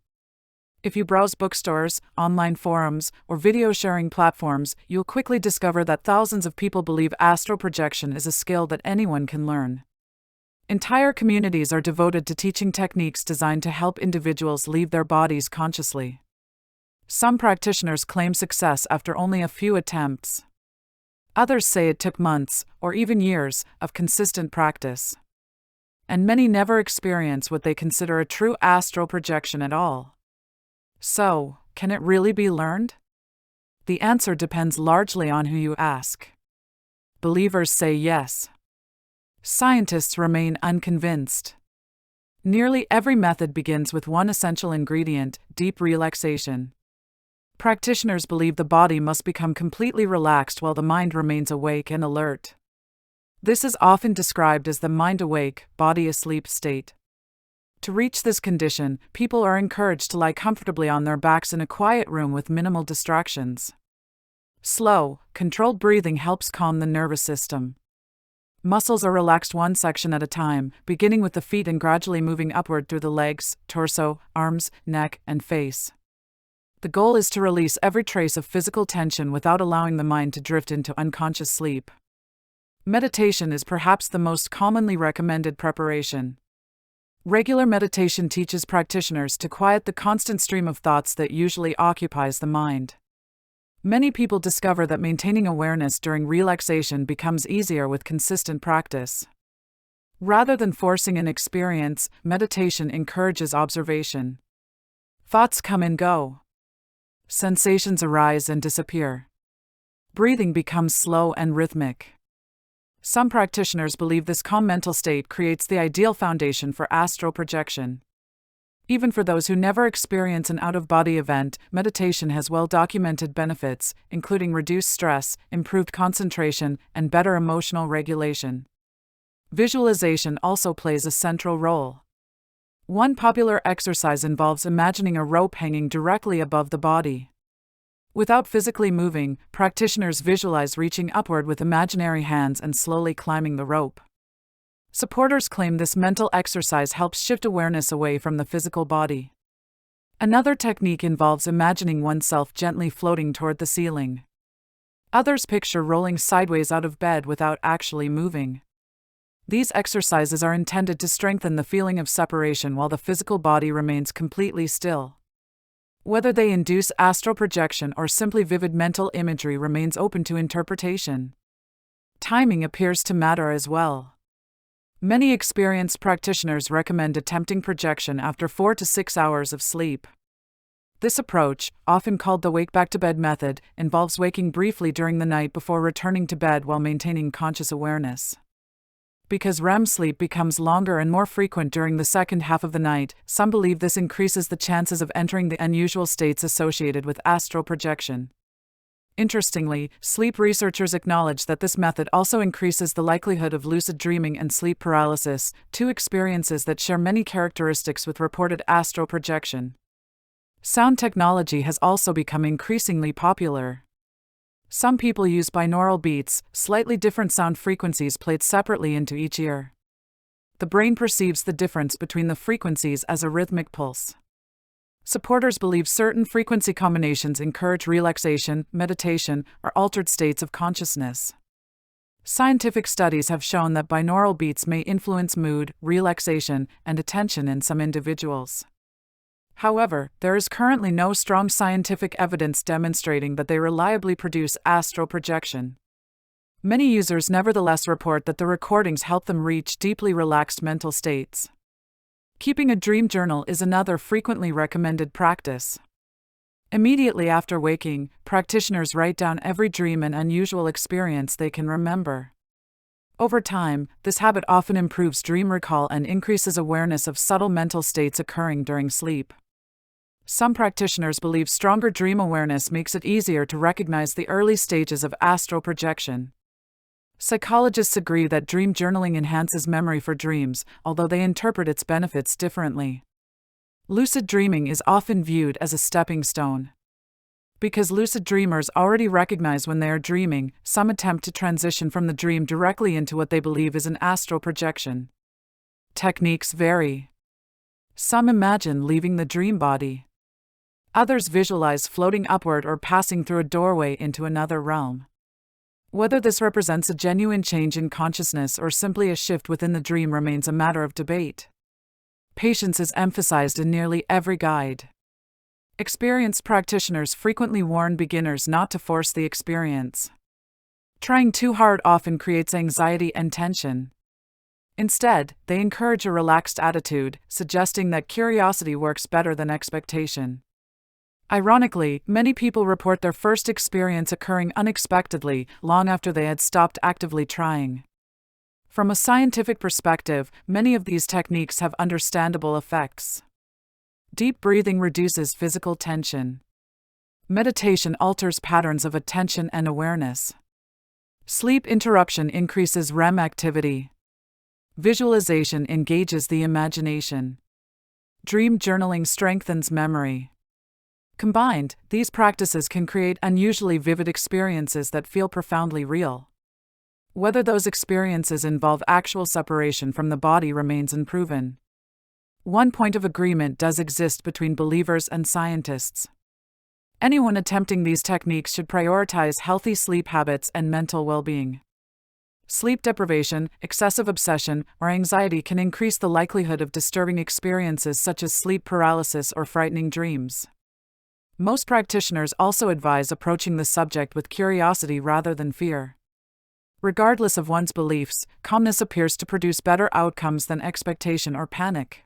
If you browse bookstores, online forums, or video sharing platforms, you'll quickly discover that thousands of people believe astral projection is a skill that anyone can learn. Entire communities are devoted to teaching techniques designed to help individuals leave their bodies consciously. Some practitioners claim success after only a few attempts. Others say it took months, or even years, of consistent practice. And many never experience what they consider a true astral projection at all. So, can it really be learned? The answer depends largely on who you ask. Believers say yes. Scientists remain unconvinced. Nearly every method begins with one essential ingredient: deep relaxation. Practitioners believe the body must become completely relaxed while the mind remains awake and alert. This is often described as the mind-awake, body-asleep state. To reach this condition, people are encouraged to lie comfortably on their backs in a quiet room with minimal distractions. Slow, controlled breathing helps calm the nervous system. Muscles are relaxed one section at a time, beginning with the feet and gradually moving upward through the legs, torso, arms, neck, and face. The goal is to release every trace of physical tension without allowing the mind to drift into unconscious sleep. Meditation is perhaps the most commonly recommended preparation. Regular meditation teaches practitioners to quiet the constant stream of thoughts that usually occupies the mind. Many people discover that maintaining awareness during relaxation becomes easier with consistent practice. Rather than forcing an experience, meditation encourages observation. Thoughts come and go. Sensations arise and disappear. Breathing becomes slow and rhythmic. Some practitioners believe this calm mental state creates the ideal foundation for astral projection. Even for those who never experience an out-of-body event, meditation has well-documented benefits, including reduced stress, improved concentration, and better emotional regulation. Visualization also plays a central role. One popular exercise involves imagining a rope hanging directly above the body. Without physically moving, practitioners visualize reaching upward with imaginary hands and slowly climbing the rope. Supporters claim this mental exercise helps shift awareness away from the physical body. Another technique involves imagining oneself gently floating toward the ceiling. Others picture rolling sideways out of bed without actually moving. These exercises are intended to strengthen the feeling of separation while the physical body remains completely still. Whether they induce astral projection or simply vivid mental imagery remains open to interpretation. Timing appears to matter as well. Many experienced practitioners recommend attempting projection after 4 to 6 hours of sleep. This approach, often called the wake-back-to-bed method, involves waking briefly during the night before returning to bed while maintaining conscious awareness. Because REM sleep becomes longer and more frequent during the second half of the night, some believe this increases the chances of entering the unusual states associated with astral projection. Interestingly, sleep researchers acknowledge that this method also increases the likelihood of lucid dreaming and sleep paralysis, two experiences that share many characteristics with reported astral projection. Sound technology has also become increasingly popular. Some people use binaural beats, slightly different sound frequencies played separately into each ear. The brain perceives the difference between the frequencies as a rhythmic pulse. Supporters believe certain frequency combinations encourage relaxation, meditation, or altered states of consciousness. Scientific studies have shown that binaural beats may influence mood, relaxation, and attention in some individuals. However, there is currently no strong scientific evidence demonstrating that they reliably produce astral projection. Many users nevertheless report that the recordings help them reach deeply relaxed mental states. Keeping a dream journal is another frequently recommended practice. Immediately after waking, practitioners write down every dream and unusual experience they can remember. Over time, this habit often improves dream recall and increases awareness of subtle mental states occurring during sleep. Some practitioners believe stronger dream awareness makes it easier to recognize the early stages of astral projection. Psychologists agree that dream journaling enhances memory for dreams, although they interpret its benefits differently. Lucid dreaming is often viewed as a stepping stone. Because lucid dreamers already recognize when they are dreaming, some attempt to transition from the dream directly into what they believe is an astral projection. Techniques vary. Some imagine leaving the dream body. Others visualize floating upward or passing through a doorway into another realm. Whether this represents a genuine change in consciousness or simply a shift within the dream remains a matter of debate. Patience is emphasized in nearly every guide. Experienced practitioners frequently warn beginners not to force the experience. Trying too hard often creates anxiety and tension. Instead, they encourage a relaxed attitude, suggesting that curiosity works better than expectation. Ironically, many people report their first experience occurring unexpectedly, long after they had stopped actively trying. From a scientific perspective, many of these techniques have understandable effects. Deep breathing reduces physical tension. Meditation alters patterns of attention and awareness. Sleep interruption increases REM activity. Visualization engages the imagination. Dream journaling strengthens memory. Combined, these practices can create unusually vivid experiences that feel profoundly real. Whether those experiences involve actual separation from the body remains unproven. One point of agreement does exist between believers and scientists. Anyone attempting these techniques should prioritize healthy sleep habits and mental well-being. Sleep deprivation, excessive obsession, or anxiety can increase the likelihood of disturbing experiences such as sleep paralysis or frightening dreams. Most practitioners also advise approaching the subject with curiosity rather than fear. Regardless of one's beliefs, calmness appears to produce better outcomes than expectation or panic.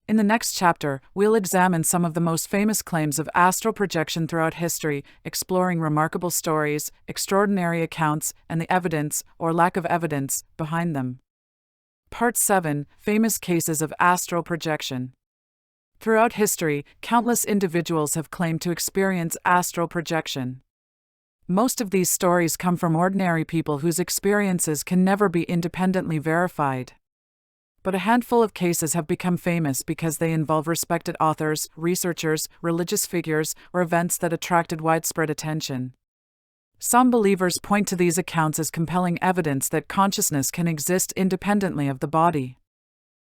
In the next chapter, we'll examine some of the most famous claims of astral projection throughout history, exploring remarkable stories, extraordinary accounts, and the evidence, or lack of evidence, behind them. Part 7: Famous Cases of Astral Projection. Throughout history, countless individuals have claimed to experience astral projection. Most of these stories come from ordinary people whose experiences can never be independently verified. but a handful of cases have become famous because they involve respected authors, researchers, religious figures, or events that attracted widespread attention. Some believers point to these accounts as compelling evidence that consciousness can exist independently of the body.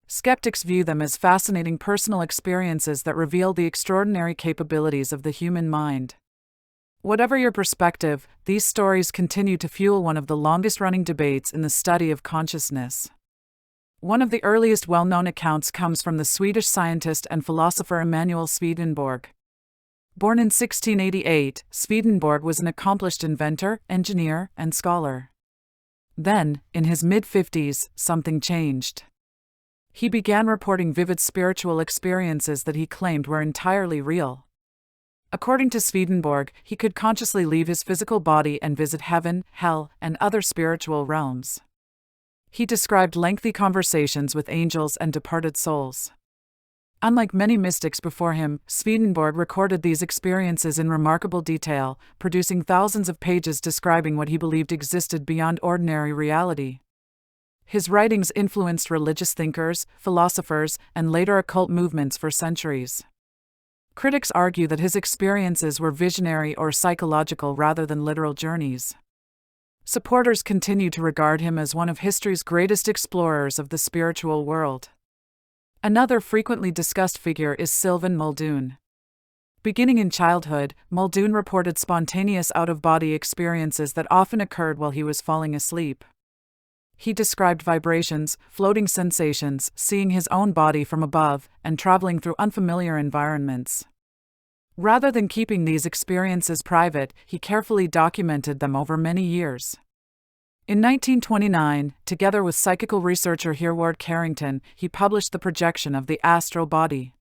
Skeptics view them as fascinating personal experiences that reveal the extraordinary capabilities of the human mind. Whatever your perspective, these stories continue to fuel one of the longest-running debates in the study of consciousness. One of the earliest well-known accounts comes from the Swedish scientist and philosopher Emanuel Swedenborg. Born in 1688, Swedenborg was an accomplished inventor, engineer, and scholar. Then, in his mid-50s, something changed. He began reporting vivid spiritual experiences that he claimed were entirely real. According to Swedenborg, he could consciously leave his physical body and visit heaven, hell, and other spiritual realms. He described lengthy conversations with angels and departed souls. Unlike many mystics before him, Swedenborg recorded these experiences in remarkable detail, producing thousands of pages describing what he believed existed beyond ordinary reality. His writings influenced religious thinkers, philosophers, and later occult movements for centuries. Critics argue that his experiences were visionary or psychological rather than literal journeys. Supporters continue to regard him as one of history's greatest explorers of the spiritual world. Another frequently discussed figure is Sylvan Muldoon. Beginning in childhood, Muldoon reported spontaneous out-of-body experiences that often occurred while he was falling asleep. He described vibrations, floating sensations, seeing his own body from above, and traveling through unfamiliar environments. Rather than keeping these experiences private, he carefully documented them over many years. In 1929, together with psychical researcher Hereward Carrington, he published The Projection of the Astral Body.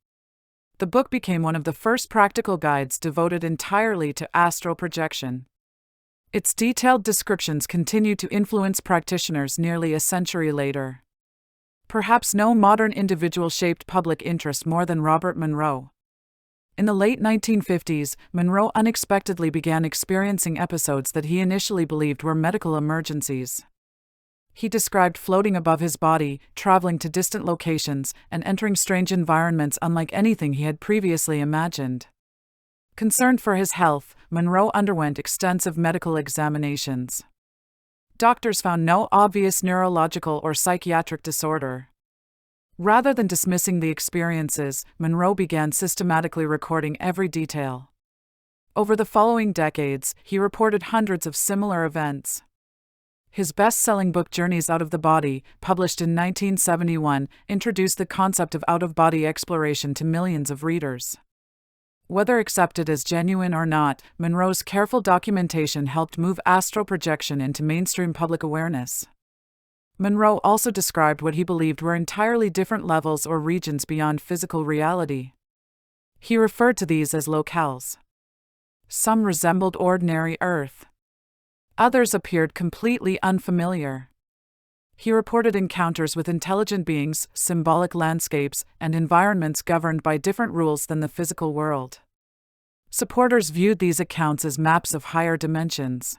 The book became one of the first practical guides devoted entirely to astral projection. Its detailed descriptions continue to influence practitioners nearly a century later. Perhaps no modern individual shaped public interest more than Robert Monroe. In the late 1950s, Monroe unexpectedly began experiencing episodes that he initially believed were medical emergencies. He described floating above his body, traveling to distant locations, and entering strange environments unlike anything he had previously imagined. Concerned for his health, Monroe underwent extensive medical examinations. Doctors found no obvious neurological or psychiatric disorder. Rather than dismissing the experiences, Monroe began systematically recording every detail. Over the following decades, he reported hundreds of similar events. His best-selling book Journeys Out of the Body, published in 1971, introduced the concept of out-of-body exploration to millions of readers. Whether accepted as genuine or not, Monroe's careful documentation helped move astral projection into mainstream public awareness. Monroe also described what he believed were entirely different levels or regions beyond physical reality. He referred to these as locales. Some resembled ordinary Earth. Others appeared completely unfamiliar. He reported encounters with intelligent beings, symbolic landscapes, and environments governed by different rules than the physical world. Supporters viewed these accounts as maps of higher dimensions.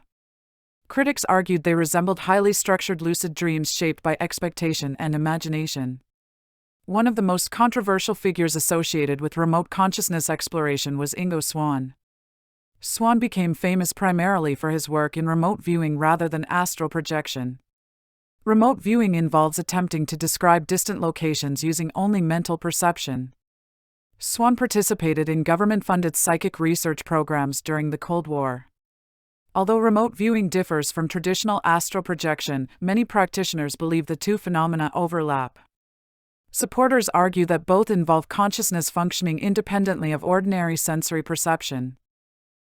Critics argued they resembled highly structured lucid dreams shaped by expectation and imagination. One of the most controversial figures associated with remote consciousness exploration was Ingo Swann. Swann became famous primarily for his work in remote viewing rather than astral projection. Remote viewing involves attempting to describe distant locations using only mental perception. Swann participated in government-funded psychic research programs during the Cold War. Although remote viewing differs from traditional astral projection, many practitioners believe the two phenomena overlap. Supporters argue that both involve consciousness functioning independently of ordinary sensory perception.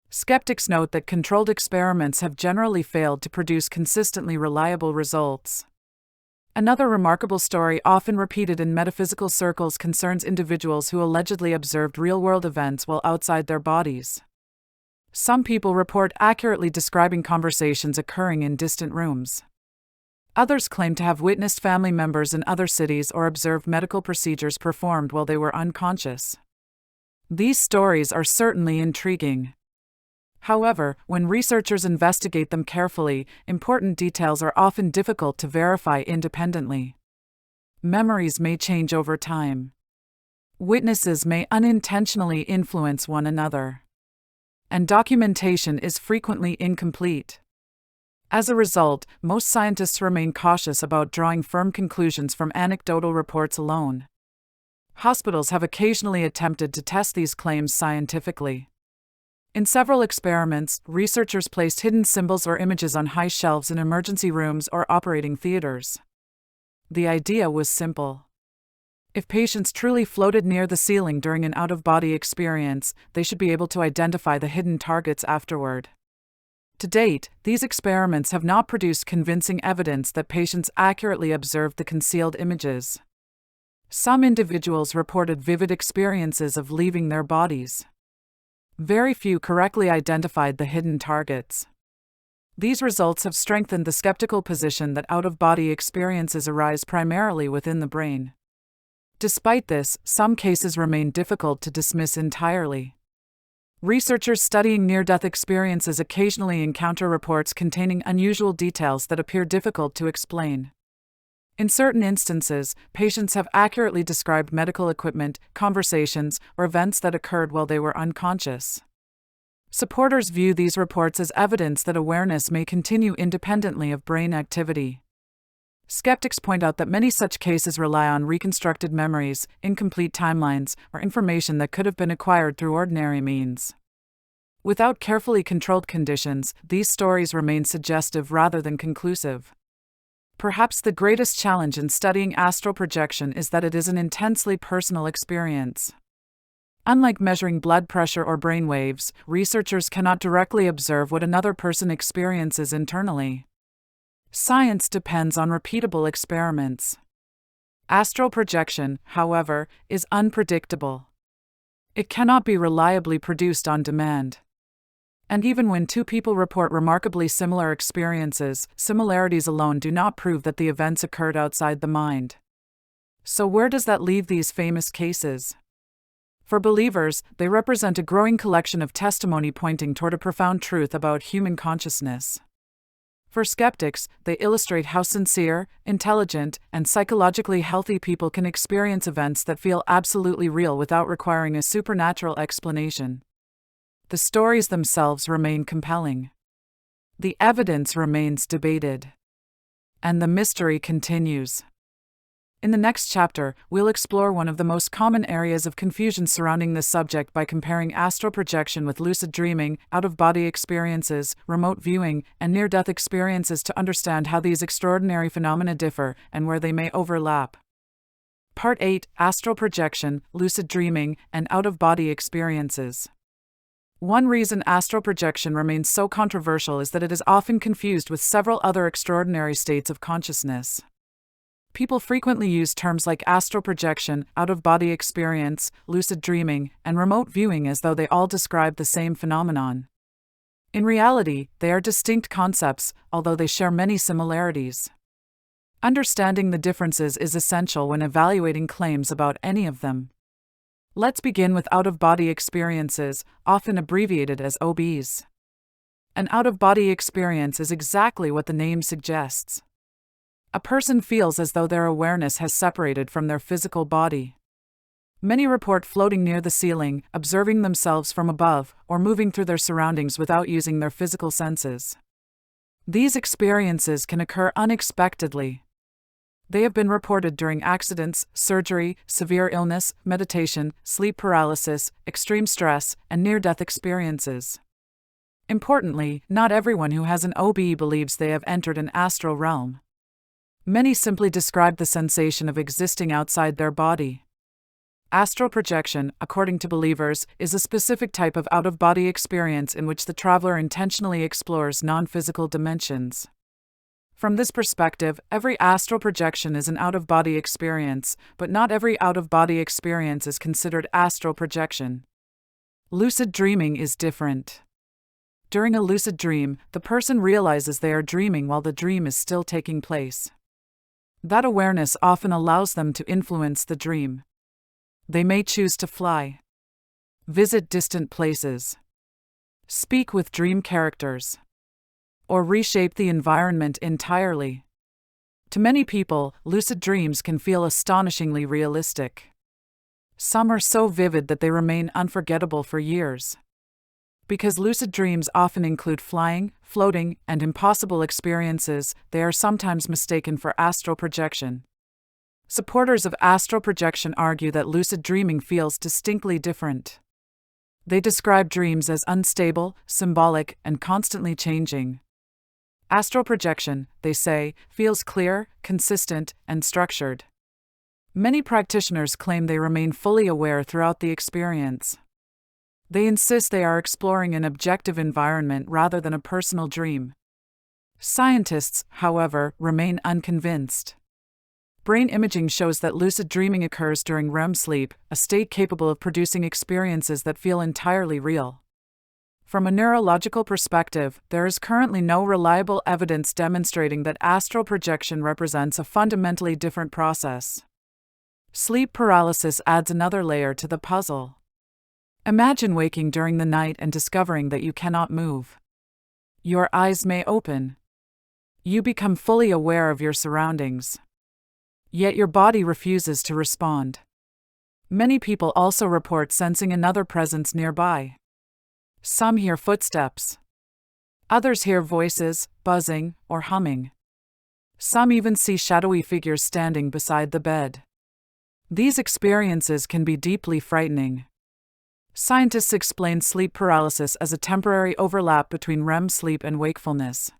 Skeptics note that controlled experiments have generally failed to produce consistently reliable results. Another remarkable story often repeated in metaphysical circles concerns individuals who allegedly observed real-world events while outside their bodies. Some people report accurately describing conversations occurring in distant rooms. Others claim to have witnessed family members in other cities or observed medical procedures performed while they were unconscious. These stories are certainly intriguing. However, when researchers investigate them carefully, important details are often difficult to verify independently. Memories may change over time. Witnesses may unintentionally influence one another. And documentation is frequently incomplete. As a result, most scientists remain cautious about drawing firm conclusions from anecdotal reports alone. Hospitals have occasionally attempted to test these claims scientifically. In several experiments, researchers placed hidden symbols or images on high shelves in emergency rooms or operating theaters. The idea was simple. If patients truly floated near the ceiling during an out-of-body experience, they should be able to identify the hidden targets afterward. To date, these experiments have not produced convincing evidence that patients accurately observed the concealed images. Some individuals reported vivid experiences of leaving their bodies. Very few correctly identified the hidden targets. These results have strengthened the skeptical position that out-of-body experiences arise primarily within the brain. Despite this, some cases remain difficult to dismiss entirely. Researchers studying near-death experiences occasionally encounter reports containing unusual details that appear difficult to explain. In certain instances, patients have accurately described medical equipment, conversations, or events that occurred while they were unconscious. Supporters view these reports as evidence that awareness may continue independently of brain activity. Skeptics point out that many such cases rely on reconstructed memories, incomplete timelines, or information that could have been acquired through ordinary means. Without carefully controlled conditions, these stories remain suggestive rather than conclusive. Perhaps the greatest challenge in studying astral projection is that it is an intensely personal experience. Unlike measuring blood pressure or brain waves, researchers cannot directly observe what another person experiences internally. Science depends on repeatable experiments. Astral projection, however, is unpredictable. It cannot be reliably produced on demand. And even when two people report remarkably similar experiences, similarities alone do not prove that the events occurred outside the mind. So where does that leave these famous cases? For believers, they represent a growing collection of testimony pointing toward a profound truth about human consciousness. For skeptics, they illustrate how sincere, intelligent, and psychologically healthy people can experience events that feel absolutely real without requiring a supernatural explanation. The stories themselves remain compelling. The evidence remains debated. And the mystery continues. In the next chapter, we'll explore one of the most common areas of confusion surrounding this subject by comparing astral projection with lucid dreaming, out-of-body experiences, remote viewing, and near-death experiences to understand how these extraordinary phenomena differ and where they may overlap. Part 8: Astral projection, lucid dreaming, and out-of-body experiences. One reason astral projection remains so controversial is that it is often confused with several other extraordinary states of consciousness. People frequently use terms like astral projection, out-of-body experience, lucid dreaming, and remote viewing as though they all describe the same phenomenon. In reality, they are distinct concepts, although they share many similarities. Understanding the differences is essential when evaluating claims about any of them. Let's begin with out-of-body experiences, often abbreviated as OBs. An out-of-body experience is exactly what the name suggests. A person feels as though their awareness has separated from their physical body. Many report floating near the ceiling, observing themselves from above, or moving through their surroundings without using their physical senses. These experiences can occur unexpectedly. They have been reported during accidents, surgery, severe illness, meditation, sleep paralysis, extreme stress, and near-death experiences. Importantly, not everyone who has an OB believes they have entered an astral realm. Many simply describe the sensation of existing outside their body. Astral projection, according to believers, is a specific type of out-of-body experience in which the traveler intentionally explores non-physical dimensions. From this perspective, every astral projection is an out-of-body experience, but not every out-of-body experience is considered astral projection. Lucid dreaming is different. During a lucid dream, the person realizes they are dreaming while the dream is still taking place. That awareness often allows them to influence the dream. They may choose to fly, visit distant places, speak with dream characters, or reshape the environment entirely. To many people, lucid dreams can feel astonishingly realistic. Some are so vivid that they remain unforgettable for years. Because lucid dreams often include flying, floating, and impossible experiences, they are sometimes mistaken for astral projection. Supporters of astral projection argue that lucid dreaming feels distinctly different. They describe dreams as unstable, symbolic, and constantly changing. Astral projection, they say, feels clear, consistent, and structured. Many practitioners claim they remain fully aware throughout the experience. They insist they are exploring an objective environment rather than a personal dream. Scientists, however, remain unconvinced. Brain imaging shows that lucid dreaming occurs during REM sleep, a state capable of producing experiences that feel entirely real. From a neurological perspective, there is currently no reliable evidence demonstrating that astral projection represents a fundamentally different process. Sleep paralysis adds another layer to the puzzle. Imagine waking during the night and discovering that you cannot move. Your eyes may open. You become fully aware of your surroundings. Yet your body refuses to respond. Many people also report sensing another presence nearby. Some hear footsteps. Others hear voices, buzzing, or humming. Some even see shadowy figures standing beside the bed. These experiences can be deeply frightening. Scientists explain sleep paralysis as a temporary overlap between REM sleep and wakefulness.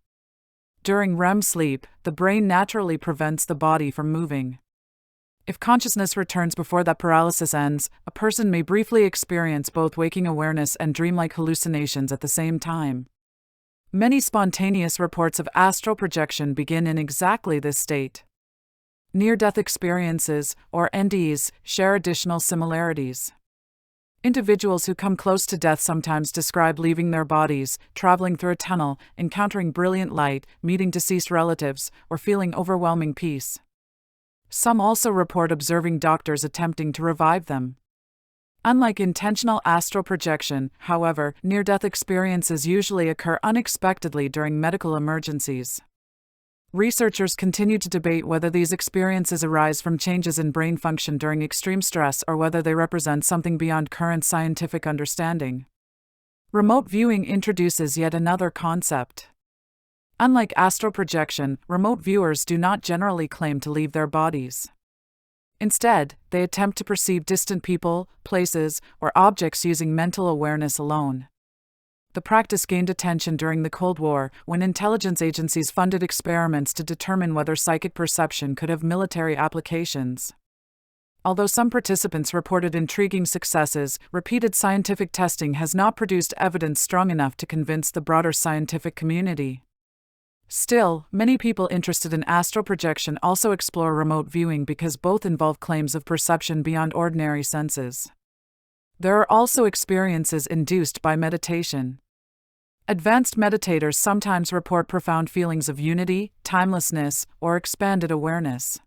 During REM sleep, the brain naturally prevents the body from moving. If consciousness returns before that paralysis ends, a person may briefly experience both waking awareness and dreamlike hallucinations at the same time. Many spontaneous reports of astral projection begin in exactly this state. Near-death experiences, or NDEs, share additional similarities. Individuals who come close to death sometimes describe leaving their bodies, traveling through a tunnel, encountering brilliant light, meeting deceased relatives, or feeling overwhelming peace. Some also report observing doctors attempting to revive them. Unlike intentional astral projection, however, near-death experiences usually occur unexpectedly during medical emergencies. Researchers continue to debate whether these experiences arise from changes in brain function during extreme stress or whether they represent something beyond current scientific understanding. Remote viewing introduces yet another concept. Unlike astral projection, remote viewers do not generally claim to leave their bodies. Instead, they attempt to perceive distant people, places, or objects using mental awareness alone. The practice gained attention during the Cold War, when intelligence agencies funded experiments to determine whether psychic perception could have military applications. Although some participants reported intriguing successes, repeated scientific testing has not produced evidence strong enough to convince the broader scientific community. Still, many people interested in astral projection also explore remote viewing because both involve claims of perception beyond ordinary senses. There are also experiences induced by meditation. Advanced meditators sometimes report profound feelings of unity, timelessness, or expanded awareness.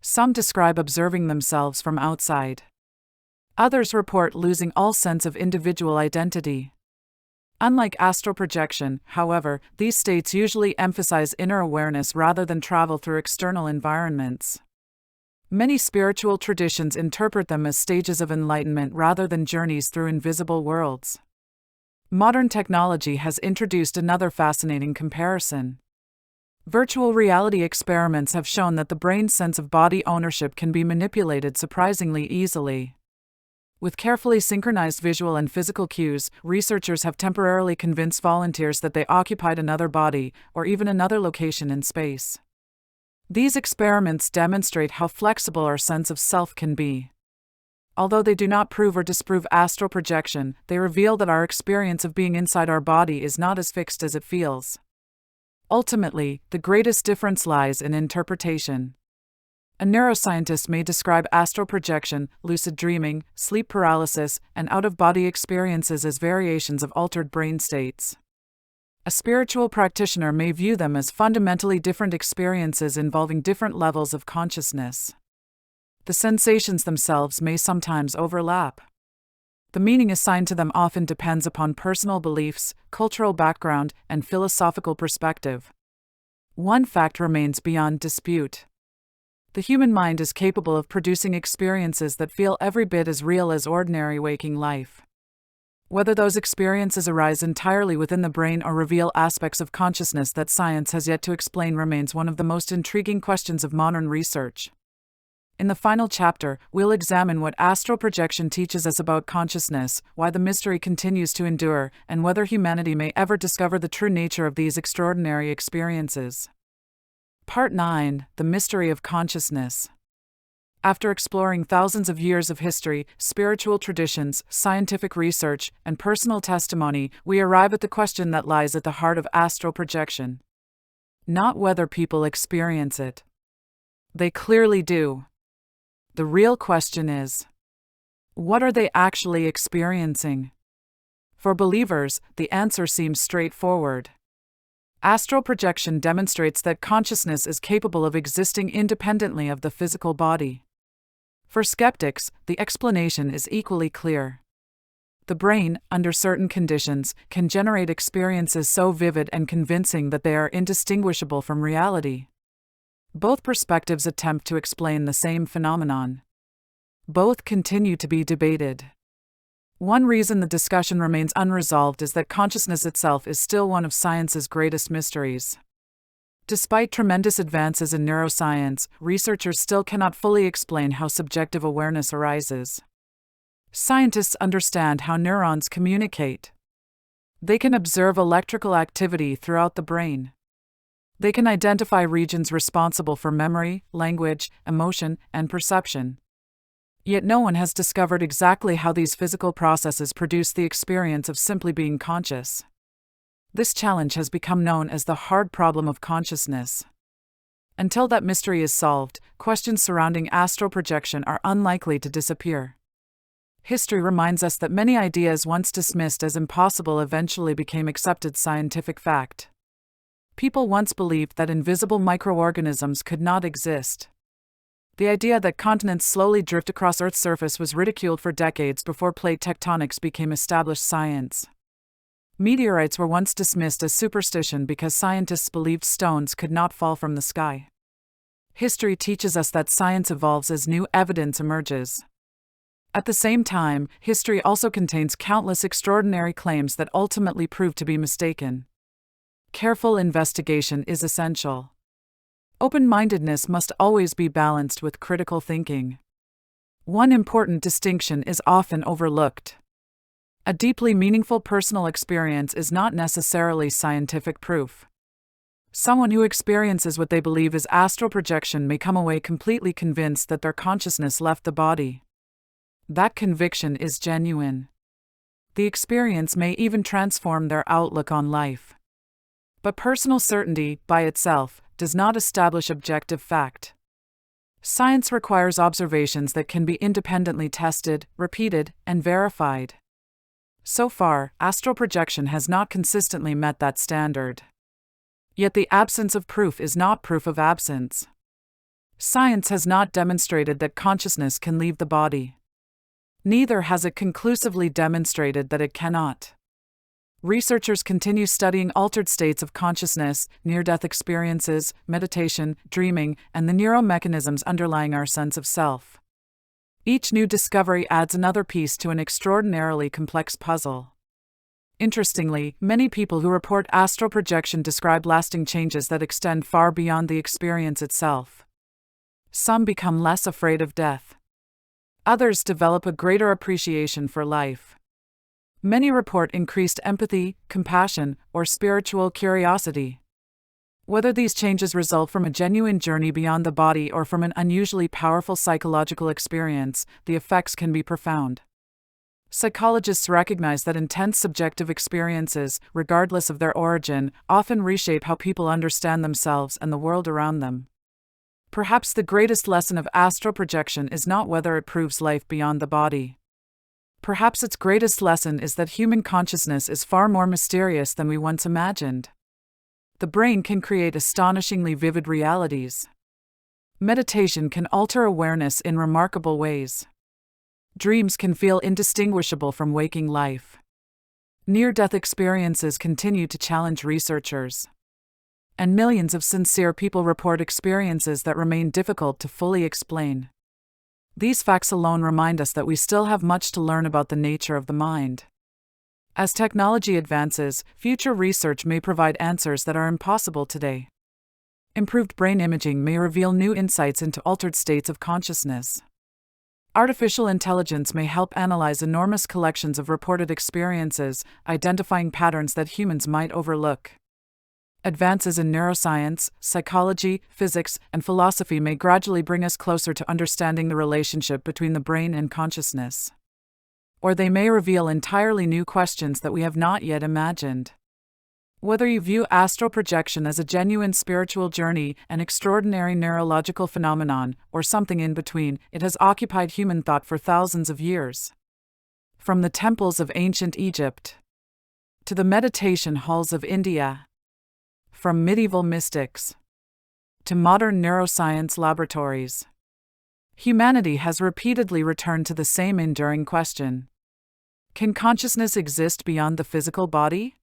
Some describe observing themselves from outside. Others report losing all sense of individual identity. Unlike astral projection, however, these states usually emphasize inner awareness rather than travel through external environments. Many spiritual traditions interpret them as stages of enlightenment rather than journeys through invisible worlds. Modern technology has introduced another fascinating comparison. Virtual reality experiments have shown that the brain's sense of body ownership can be manipulated surprisingly easily. With carefully synchronized visual and physical cues, researchers have temporarily convinced volunteers that they occupied another body, or even another location in space. These experiments demonstrate how flexible our sense of self can be. Although they do not prove or disprove astral projection, they reveal that our experience of being inside our body is not as fixed as it feels. Ultimately, the greatest difference lies in interpretation. A neuroscientist may describe astral projection, lucid dreaming, sleep paralysis, and out-of-body experiences as variations of altered brain states. A spiritual practitioner may view them as fundamentally different experiences involving different levels of consciousness. The sensations themselves may sometimes overlap. The meaning assigned to them often depends upon personal beliefs, cultural background, and philosophical perspective. One fact remains beyond dispute. The human mind is capable of producing experiences that feel every bit as real as ordinary waking life. Whether those experiences arise entirely within the brain or reveal aspects of consciousness that science has yet to explain remains one of the most intriguing questions of modern research. In the final chapter, we'll examine what astral projection teaches us about consciousness, why the mystery continues to endure, and whether humanity may ever discover the true nature of these extraordinary experiences. Part 9: The Mystery of Consciousness. After exploring thousands of years of history, spiritual traditions, scientific research, and personal testimony, we arrive at the question that lies at the heart of astral projection. Not whether people experience it. They clearly do. The real question is, what are they actually experiencing? For believers, the answer seems straightforward. Astral projection demonstrates that consciousness is capable of existing independently of the physical body. For skeptics, the explanation is equally clear. The brain, under certain conditions, can generate experiences so vivid and convincing that they are indistinguishable from reality. Both perspectives attempt to explain the same phenomenon. Both continue to be debated. One reason the discussion remains unresolved is that consciousness itself is still one of science's greatest mysteries. Despite tremendous advances in neuroscience, researchers still cannot fully explain how subjective awareness arises. Scientists understand how neurons communicate. They can observe electrical activity throughout the brain. They can identify regions responsible for memory, language, emotion, and perception. Yet no one has discovered exactly how these physical processes produce the experience of simply being conscious. This challenge has become known as the hard problem of consciousness. Until that mystery is solved, questions surrounding astral projection are unlikely to disappear. History reminds us that many ideas once dismissed as impossible eventually became accepted scientific fact. People once believed that invisible microorganisms could not exist. The idea that continents slowly drift across Earth's surface was ridiculed for decades before plate tectonics became established science. Meteorites were once dismissed as superstition because scientists believed stones could not fall from the sky. History teaches us that science evolves as new evidence emerges. At the same time, history also contains countless extraordinary claims that ultimately prove to be mistaken. Careful investigation is essential. Open-mindedness must always be balanced with critical thinking. One important distinction is often overlooked. A deeply meaningful personal experience is not necessarily scientific proof. Someone who experiences what they believe is astral projection may come away completely convinced that their consciousness left the body. That conviction is genuine. The experience may even transform their outlook on life. But personal certainty, by itself, does not establish objective fact. Science requires observations that can be independently tested, repeated, and verified. So far, astral projection has not consistently met that standard. Yet the absence of proof is not proof of absence. Science has not demonstrated that consciousness can leave the body. Neither has it conclusively demonstrated that it cannot. Researchers continue studying altered states of consciousness, near-death experiences, meditation, dreaming, and the neuromechanisms underlying our sense of self. Each new discovery adds another piece to an extraordinarily complex puzzle. Interestingly, many people who report astral projection describe lasting changes that extend far beyond the experience itself. Some become less afraid of death. Others develop a greater appreciation for life. Many report increased empathy, compassion, or spiritual curiosity. Whether these changes result from a genuine journey beyond the body or from an unusually powerful psychological experience, the effects can be profound. Psychologists recognize that intense subjective experiences, regardless of their origin, often reshape how people understand themselves and the world around them. Perhaps the greatest lesson of astral projection is not whether it proves life beyond the body. Perhaps its greatest lesson is that human consciousness is far more mysterious than we once imagined. The brain can create astonishingly vivid realities. Meditation can alter awareness in remarkable ways. Dreams can feel indistinguishable from waking life. Near-death experiences continue to challenge researchers. And millions of sincere people report experiences that remain difficult to fully explain. These facts alone remind us that we still have much to learn about the nature of the mind. As technology advances, future research may provide answers that are impossible today. Improved brain imaging may reveal new insights into altered states of consciousness. Artificial intelligence may help analyze enormous collections of reported experiences, identifying patterns that humans might overlook. Advances in neuroscience, psychology, physics, and philosophy may gradually bring us closer to understanding the relationship between the brain and consciousness. Or they may reveal entirely new questions that we have not yet imagined. Whether you view astral projection as a genuine spiritual journey, an extraordinary neurological phenomenon, or something in between, it has occupied human thought for thousands of years. From the temples of ancient Egypt to the meditation halls of India, from medieval mystics to modern neuroscience laboratories, humanity has repeatedly returned to the same enduring question: can consciousness exist beyond the physical body?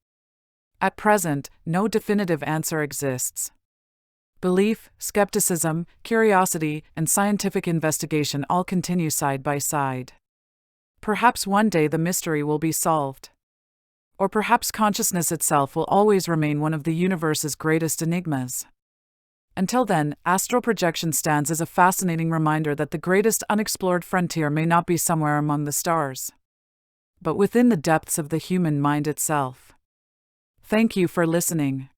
At present, no definitive answer exists. Belief, skepticism, curiosity, and scientific investigation all continue side by side. Perhaps one day the mystery will be solved. Or perhaps consciousness itself will always remain one of the universe's greatest enigmas. Until then, astral projection stands as a fascinating reminder that the greatest unexplored frontier may not be somewhere among the stars, but within the depths of the human mind itself. Thank you for listening.